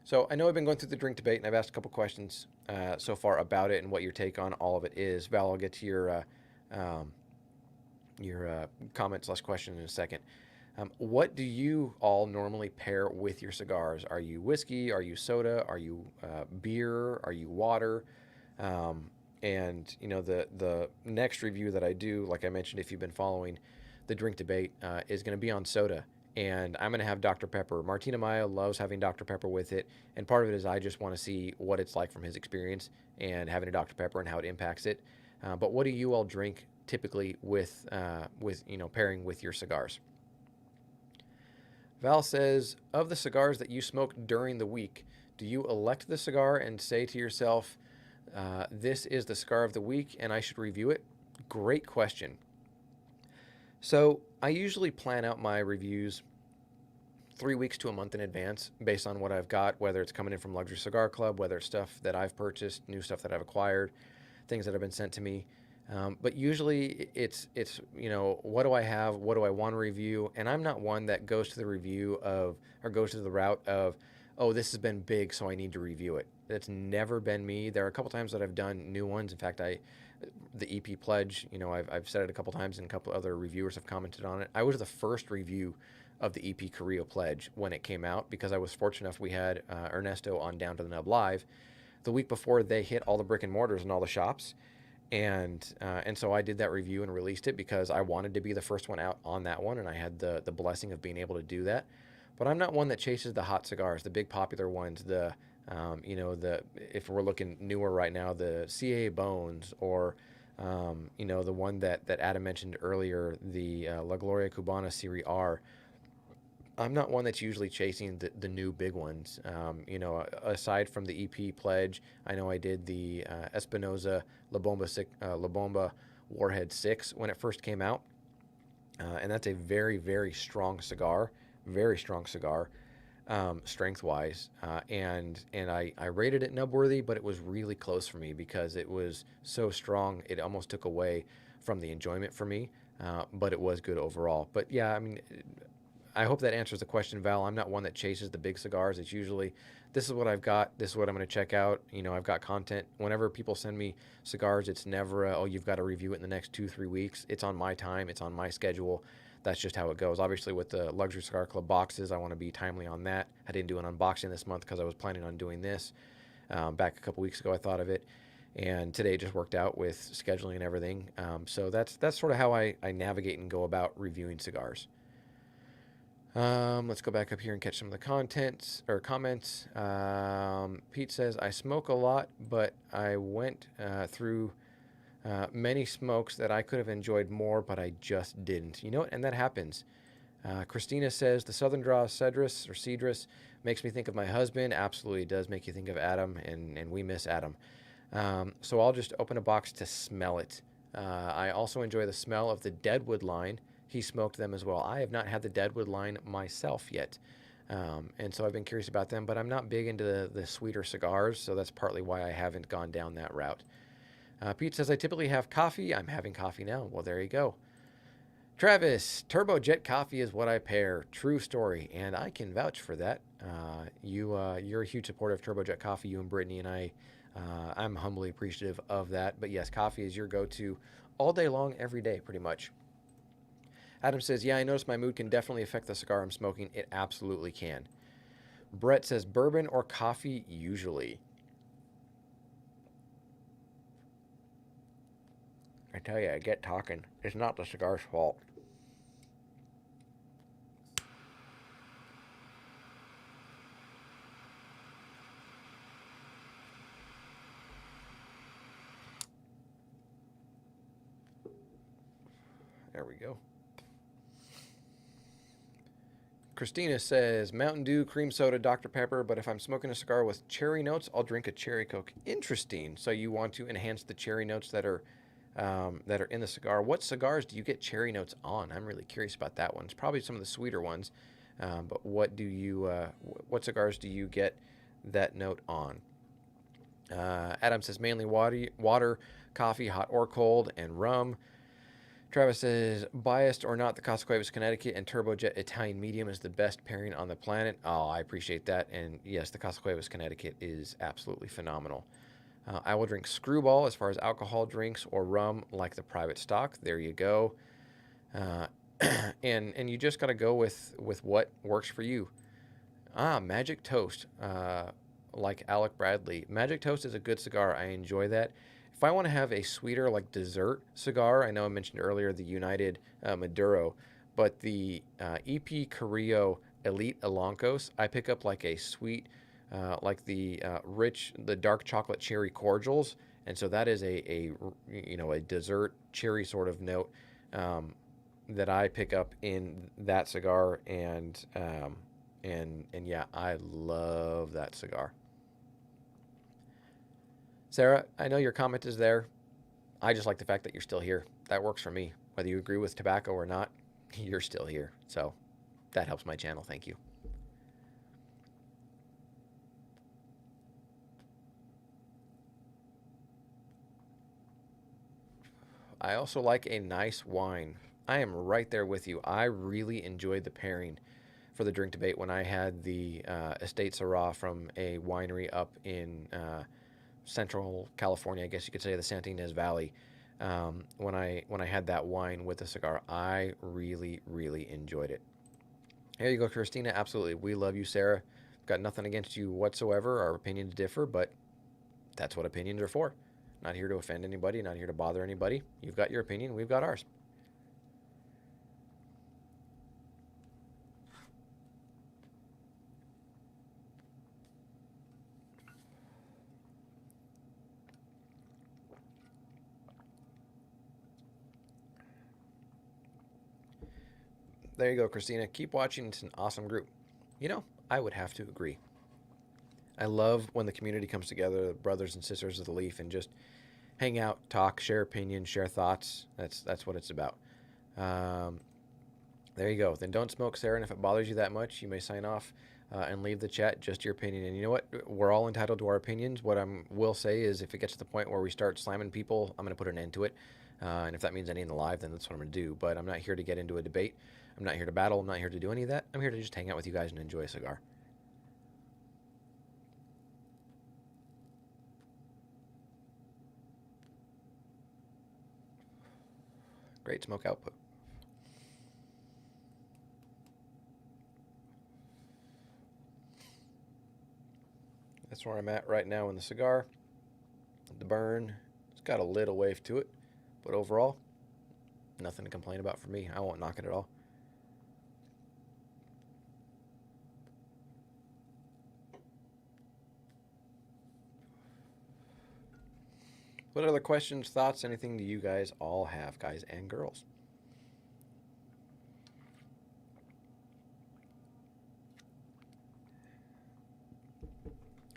So I know I've been going through the drink debate, and I've asked a couple questions so far about it and what your take on all of it is. Val, I'll get to your comment / question in a second. What do you all normally pair with your cigars? Are you whiskey? Are you soda? Are you beer? Are you water? And the next review that I do, like I mentioned, if you've been following the drink debate, is going to be on soda. And I'm going to have Dr. Pepper. Martina Maya loves having Dr. Pepper with it. And part of it is I just want to see what it's like from his experience and having a Dr. Pepper and how it impacts it. But what do you all drink typically with pairing with your cigars? Val says, of the cigars that you smoke during the week, do you elect the cigar and say to yourself, this is the cigar of the week and I should review it? Great question. So I usually plan out my reviews 3 weeks to a month in advance based on what I've got, whether it's coming in from Luxury Cigar Club, whether it's stuff that I've purchased, new stuff that I've acquired, things that have been sent to me. But usually it's what do I have? What do I want to review? And I'm not one that goes to the goes to the route of, oh, this has been big, so I need to review it. That's never been me. There are a couple times that I've done new ones. In fact, the EP Pledge, I've said it a couple times and a couple other reviewers have commented on it. I was the first review of the EP Carrillo Pledge when it came out because I was fortunate enough we had Ernesto on Down to the Nub Live the week before they hit all the brick and mortars and all the shops. And so I did that review and released it because I wanted to be the first one out on that one, and I had the blessing of being able to do that. But I'm not one that chases the hot cigars, the big popular ones, if we're looking newer right now, the CA Bones or the one that Adam mentioned earlier, the La Gloria Cubana Serie R. I'm not one that's usually chasing the new big ones. Aside from the EP Pledge, I know I did the Espinosa La Bomba Warhead 6 when it first came out. And that's a very, very strong cigar. Very strong cigar. strength-wise, and I rated it nub-worthy, but it was really close for me because it was so strong. It almost took away from the enjoyment for me, but it was good overall. But yeah, I mean, I hope that answers the question, Val. I'm not one that chases the big cigars. It's usually, this is what I've got. This is what I'm going to check out. You know, I've got content. Whenever people send me cigars, it's never, oh, you've got to review it in the next 2-3 weeks. It's on my time. It's on my schedule. That's just how it goes. Obviously, with the Luxury Cigar Club boxes, I want to be timely on that. I didn't do an unboxing this month because I was planning on doing this. Back a couple weeks ago, I thought of it. And today just worked out with scheduling and everything. So that's sort of how I navigate and go about reviewing cigars. Let's go back up here and catch some of the contents or comments. Pete says, I smoke a lot, but I went through many smokes that I could have enjoyed more, but I just didn't. You know what? And that happens. Christina says, the Southern Draw Cedrus makes me think of my husband. Absolutely does make you think of Adam, and we miss Adam. So I'll just open a box to smell it. I also enjoy the smell of the Deadwood line. He smoked them as well. I have not had the Deadwood line myself yet. And so I've been curious about them, but I'm not big into the sweeter cigars, so that's partly why I haven't gone down that route. Pete says, I typically have coffee. I'm having coffee now. Well, there you go. Travis, Turbojet coffee is what I pair. True story, and I can vouch for that. You're a huge supporter of Turbojet coffee, you and Brittany, and I'm humbly appreciative of that. But yes, coffee is your go-to all day long, every day, pretty much. Adam says, yeah, I notice my mood can definitely affect the cigar I'm smoking. It absolutely can. Brett says, bourbon or coffee usually. I tell you, I get talking. It's not the cigar's fault. There we go. Christina says, Mountain Dew, cream soda, Dr. Pepper, but if I'm smoking a cigar with cherry notes, I'll drink a cherry Coke. Interesting. So you want to enhance the cherry notes that are in the cigar. What cigars do you get cherry notes on? I'm really curious about that one. It's probably some of the sweeter ones, but what cigars do you get that note on? Adam says, mainly water, coffee, hot or cold, and rum. Travis says, biased or not, the Casa Cuevas Connecticut and Turbojet Italian Medium is the best pairing on the planet. Oh, I appreciate that. And yes, the Casa Cuevas Connecticut is absolutely phenomenal. I will drink Screwball as far as alcohol drinks or rum like the private stock. There you go. And you just got to go with what works for you. Magic Toast, like Alec Bradley. Magic Toast is a good cigar. I enjoy that. If I want to have a sweeter, like dessert cigar, I know I mentioned earlier the United Maduro, but the EP Carrillo Elite Alancos, I pick up like a sweet, like the dark chocolate cherry cordials, and so that is a dessert cherry sort of note that I pick up in that cigar, and yeah, I love that cigar. Sarah, I know your comment is there. I just like the fact that you're still here. That works for me. Whether you agree with tobacco or not, you're still here. So that helps my channel. Thank you. I also like a nice wine. I am right there with you. I really enjoyed the pairing for the drink debate when I had the Estate Syrah from a winery up in Central California, I guess you could say, the Santa Ynez Valley. When I had that wine with the cigar, I really, really enjoyed it. Here you go, Christina. Absolutely. We love you, Sarah. Got nothing against you whatsoever. Our opinions differ, but that's what opinions are for. Not here to offend anybody, not here to bother anybody. You've got your opinion, we've got ours. There you go, Christina. Keep watching. It's an awesome group. You know, I would have to agree. I love when the community comes together, the brothers and sisters of the Leaf, and just hang out, talk, share opinions, share thoughts. That's what it's about. Um, there you go. Then don't smoke, Sarah, and if it bothers you that much, you may sign off. and leave the chat just your opinion. And you know what? We're all entitled to our opinions. What I will say is if it gets to the point where we start slamming people, I'm going to put an end to it. And if that means ending the live, then that's what I'm going to do. But I'm not here to get into a debate. I'm not here to battle. I'm not here to do any of that. I'm here to just hang out with you guys and enjoy a cigar. Great smoke output. That's where I'm at right now in the cigar. The burn, it's got a little wave to it, but overall, nothing to complain about for me. I won't knock it at all. What other questions, thoughts, anything do you guys all have, guys and girls?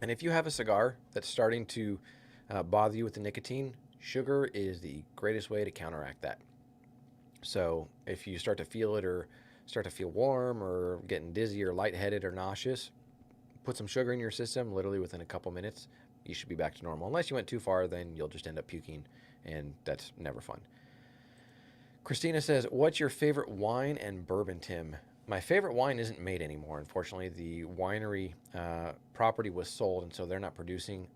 And if you have a cigar that's starting to bother you with the nicotine, sugar is the greatest way to counteract that. So if you start to feel it or start to feel warm or getting dizzy or lightheaded or nauseous, put some sugar in your system. Literally within a couple minutes, you should be back to normal. Unless you went too far, then you'll just end up puking, and that's never fun. Christina says, what's your favorite wine and bourbon, Tim? My favorite wine isn't made anymore. Unfortunately, the winery property was sold, and so they're not producing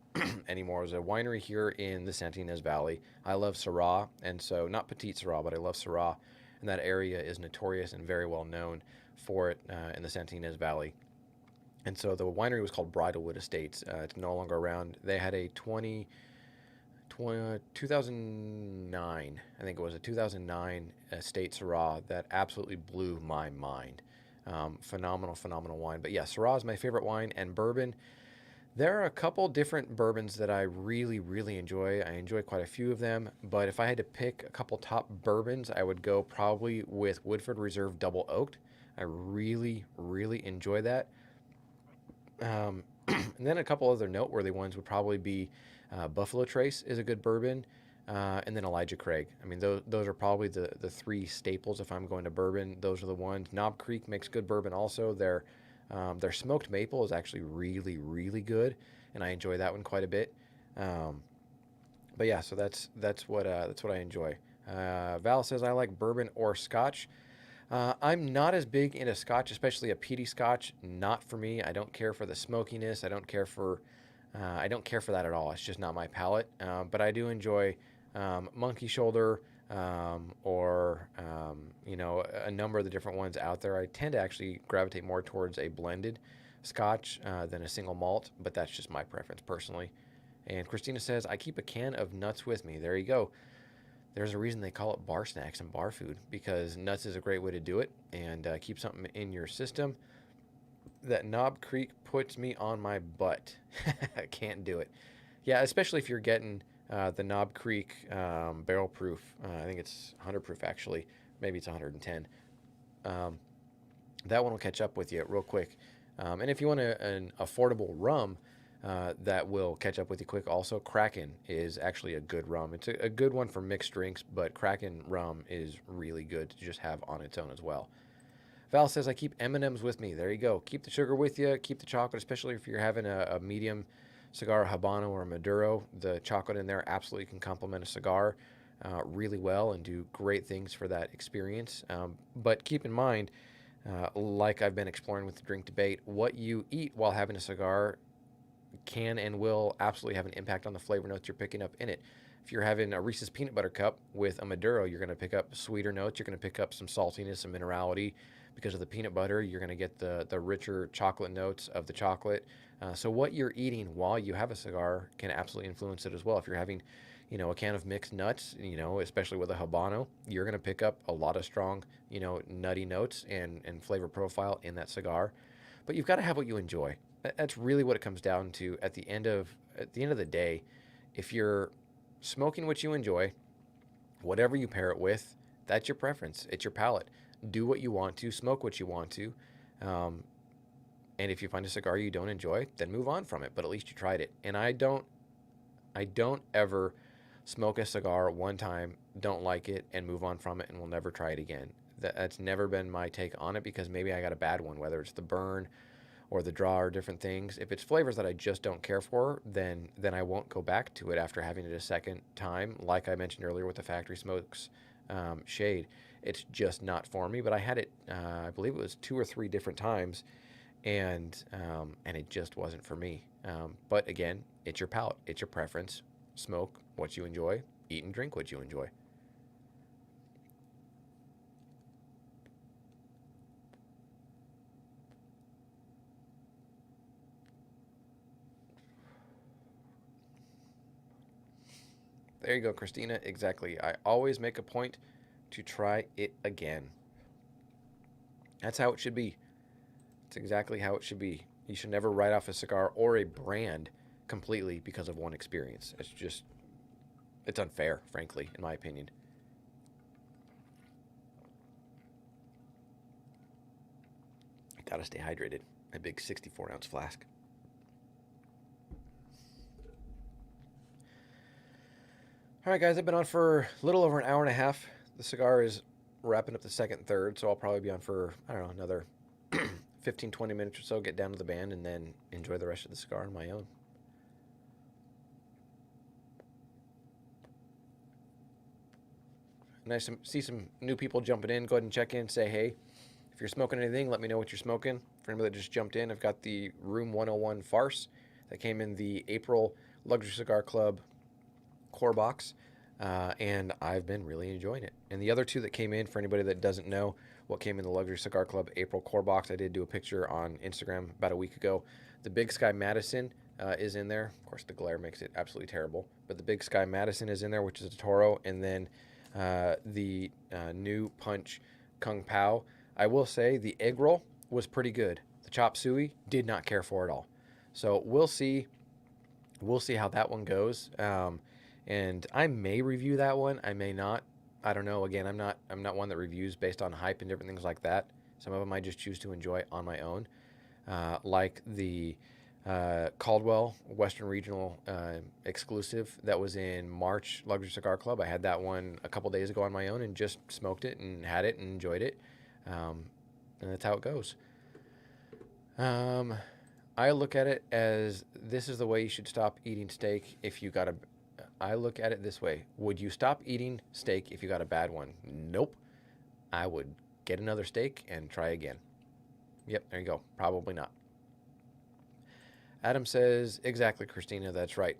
anymore. There's a winery here in the Santa Ynez Valley. I love Syrah, and so not Petite Syrah, but I love Syrah, and that area is notorious and very well known for it in the Santa Ynez Valley. And so the winery was called Bridalwood Estates. It's no longer around. They had a 2009, I think it was a 2009 estate Syrah that absolutely blew my mind. Phenomenal, phenomenal wine. But yeah, Syrah is my favorite wine, and bourbon. There are a couple different bourbons that I really, really enjoy. I enjoy quite a few of them, but if I had to pick a couple top bourbons, I would go probably with Woodford Reserve Double Oaked. I really, really enjoy that. And then a couple other noteworthy ones would probably be Buffalo Trace is a good bourbon, and then Elijah Craig. I mean, those are probably the three staples if I'm going to bourbon. Those are the ones. Knob Creek makes good bourbon also. Their smoked maple is actually really, really good, and I enjoy that one quite a bit. But yeah, so that's what I enjoy. Val says I like bourbon or Scotch. I'm not as big into Scotch, especially a peaty Scotch. Not for me. I don't care for the smokiness. I don't care for that at all. It's just not my palate. But I do enjoy Monkey Shoulder or a number of the different ones out there. I tend to actually gravitate more towards a blended Scotch than a single malt, but that's just my preference personally. And Christina says I keep a can of nuts with me. There you go. There's a reason they call it bar snacks and bar food, because nuts is a great way to do it and keep something in your system. That Knob Creek puts me on my butt. I can't do it. Yeah, especially if you're getting the Knob Creek barrel proof. I think it's 100 proof actually. Maybe it's 110. That one will catch up with you real quick. And if you want an affordable rum, that will catch up with you quick. Also, Kraken is actually a good rum. It's a good one for mixed drinks, but Kraken rum is really good to just have on its own as well. Val says, I keep M&Ms with me. There you go. Keep the sugar with you. Keep the chocolate, especially if you're having a medium cigar, a Habano or a Maduro. The chocolate in there absolutely can complement a cigar really well and do great things for that experience. But keep in mind, like I've been exploring with the drink debate, what you eat while having a cigar can and will absolutely have an impact on the flavor notes you're picking up in it. If you're having a Reese's peanut butter cup with a Maduro, you're going to pick up sweeter notes. You're going to pick up some saltiness, some minerality. Because of the peanut butter, you're going to get the richer chocolate notes of the chocolate. So what you're eating while you have a cigar can absolutely influence it as well. If you're having, a can of mixed nuts, especially with a Habano, you're going to pick up a lot of strong, nutty notes and flavor profile in that cigar. But you've got to have what you enjoy. That's really what it comes down to at the end of the day. If you're smoking what you enjoy, whatever you pair it with, that's your preference. It's your palate. Do what you want to, smoke what you want to. And if you find a cigar you don't enjoy, then move on from it. But at least you tried it. And I don't ever smoke a cigar one time, don't like it, and move on from it, and will never try it again. That's never been my take on it, because maybe I got a bad one, whether it's the burn or the draw or different things. If it's flavors that I just don't care for, then I won't go back to it after having it a second time. Like I mentioned earlier with the Factory Smokes shade, it's just not for me. But I had it, I believe it was 2 or 3 different times, and it just wasn't for me. But again, it's your palate, it's your preference. Smoke what you enjoy, eat and drink what you enjoy. There you go, Christina. Exactly. I always make a point to try it again. That's how it should be. It's exactly how it should be. You should never write off a cigar or a brand completely because of one experience. It's unfair, frankly, in my opinion. Gotta stay hydrated. A big 64-ounce flask. All right, guys, I've been on for a little over an hour and a half. The cigar is wrapping up the second third, so I'll probably be on for, I don't know, another 15, 20 minutes or so, get down to the band, and then enjoy the rest of the cigar on my own. Nice to see some new people jumping in. Go ahead and check in, say hey. If you're smoking anything, let me know what you're smoking. For anybody that just jumped in, I've got the Room 101 Farce that came in the April Luxury Cigar Club Core Box, and I've been really enjoying it. And the other two that came in, for anybody that doesn't know what came in the Luxury Cigar Club April Core Box, I did do a picture on Instagram about a week ago. The Big Sky Madison is in there. Of course, the glare makes it absolutely terrible, but the Big Sky Madison is in there, which is a Toro, and then the new Punch Kung Pao. I will say the egg roll was pretty good. The chop suey, did not care for it all. So we'll see. We'll see how that one goes. And I may review that one. I may not. I don't know. Again, I'm not one that reviews based on hype and different things like that. Some of them I just choose to enjoy on my own. Like the Caldwell Western Regional exclusive that was in March Luxury Cigar Club. I had that one a couple days ago on my own and just smoked it and had it and enjoyed it. And that's how it goes. I look at it as this is the way you should stop eating steak if you got a. I look at it this way. Would you stop eating steak if you got a bad one? Nope. I would get another steak and try again. Yep, there you go. Probably not. Adam says, exactly, Christina, that's right.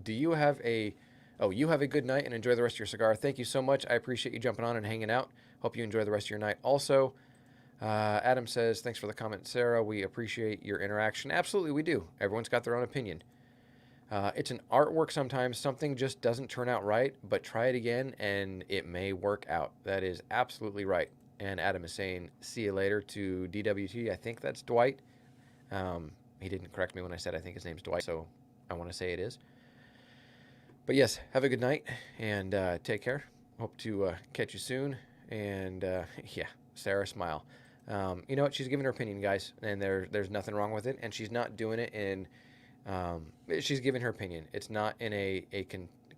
Do you have a... Oh, you have a good night and enjoy the rest of your cigar. Thank you so much. I appreciate you jumping on and hanging out. Hope you enjoy the rest of your night also. Adam says, thanks for the comment, Sarah. We appreciate your interaction. Absolutely, we do. Everyone's got their own opinion. It's an artwork sometimes. Something just doesn't turn out right, but try it again and it may work out. That is absolutely right. And Adam is saying, see you later to DWT. I think that's Dwight. He didn't correct me when I said I think his name's Dwight, so I want to say it is. But yes, have a good night and take care. Hope to catch you soon. And yeah, Sarah, smile. You know what? She's giving her opinion, guys, and there's nothing wrong with it. And she's not doing it in... she's giving her opinion. It's not in a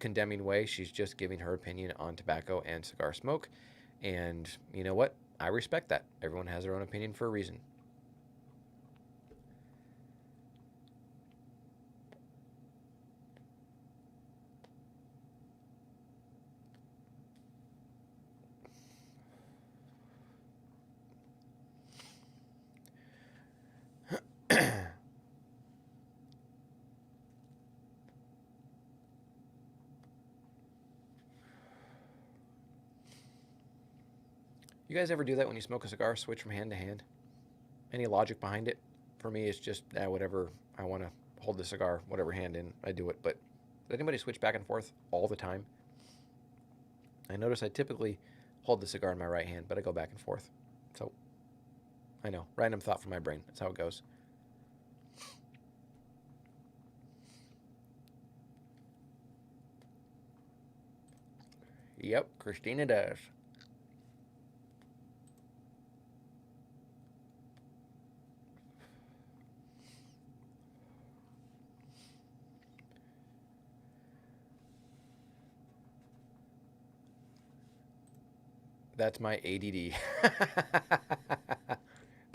condemning way. She's just giving her opinion on tobacco and cigar smoke. And you know what? I respect that. Everyone has their own opinion for a reason. You guys ever do that when you smoke a cigar, switch from hand to hand? Any logic behind it? For me, it's just whatever I want to hold the cigar, whatever hand in, I do it. But does anybody switch back and forth all the time? I notice I typically hold the cigar in my right hand, but I go back and forth. So, I know, random thought from my brain. That's how it goes. Yep, Christina does. That's my ADD.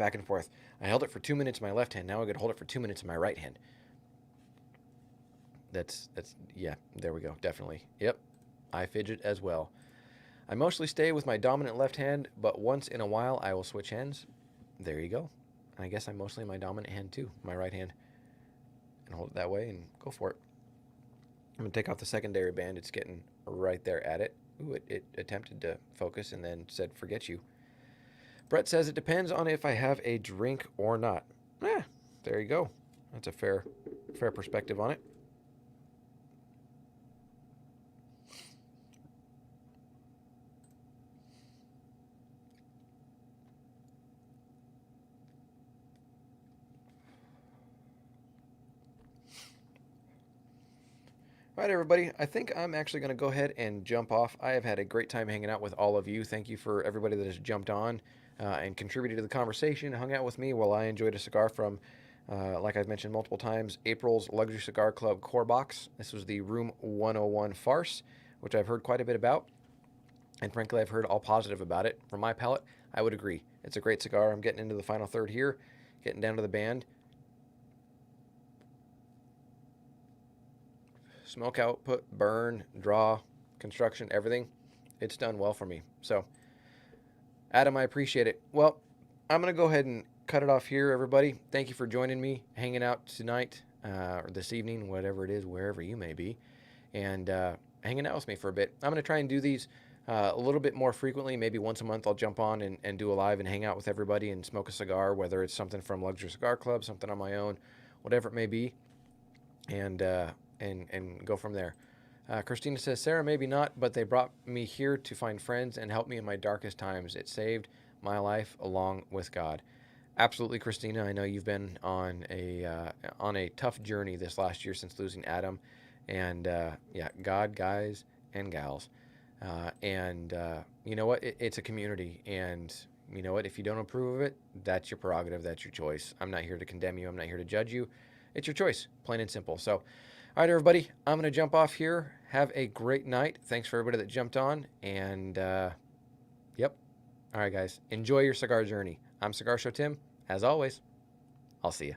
back and forth. I held it for 2 minutes in my left hand. Now I got to hold it for 2 minutes in my right hand. Yeah, there we go. Definitely. Yep. I fidget as well. I mostly stay with my dominant left hand, but once in a while I will switch hands. There you go. I guess I'm mostly my dominant hand too, my right hand. And hold it that way and go for it. I'm going to take off the secondary band. It's getting right there at it. Ooh, it attempted to focus and then said, forget you. Brett says it depends on if I have a drink or not. There you go. That's a fair perspective on it. All right, everybody. I think I'm actually going to go ahead and jump off. I have had a great time hanging out with all of you. Thank you for everybody that has jumped on and contributed to the conversation, hung out with me while I enjoyed a cigar from, like I've mentioned multiple times, April's Luxury Cigar Club Core Box. This was the Room 101 Farce, which I've heard quite a bit about. And frankly, I've heard all positive about it. From my palate, I would agree. It's a great cigar. I'm getting into the final third here, getting down to the band. Smoke output, burn, draw, construction, everything. It's done well for me. So, Adam, I appreciate it. Well, I'm going to go ahead and cut it off here, everybody. Thank you for joining me, hanging out tonight or this evening, whatever it is, wherever you may be, and hanging out with me for a bit. I'm going to try and do these a little bit more frequently. Maybe once a month I'll jump on and do a live and hang out with everybody and smoke a cigar, whether it's something from Luxury Cigar Club, something on my own, whatever it may be. And go from there. Christina says, Sarah, maybe not, but they brought me here to find friends and help me in my darkest times. It saved my life along with God. Absolutely, Christina. I know you've been on a tough journey this last year since losing Adam. And yeah, God, guys and gals. You know what? It's a community. And you know what? If you don't approve of it, that's your prerogative. That's your choice. I'm not here to condemn you. I'm not here to judge you. It's your choice, plain and simple. So, all right, everybody, I'm going to jump off here. Have a great night. Thanks for everybody that jumped on. And, yep. All right, guys, enjoy your cigar journey. I'm Cigar Show Tim. As always, I'll see you.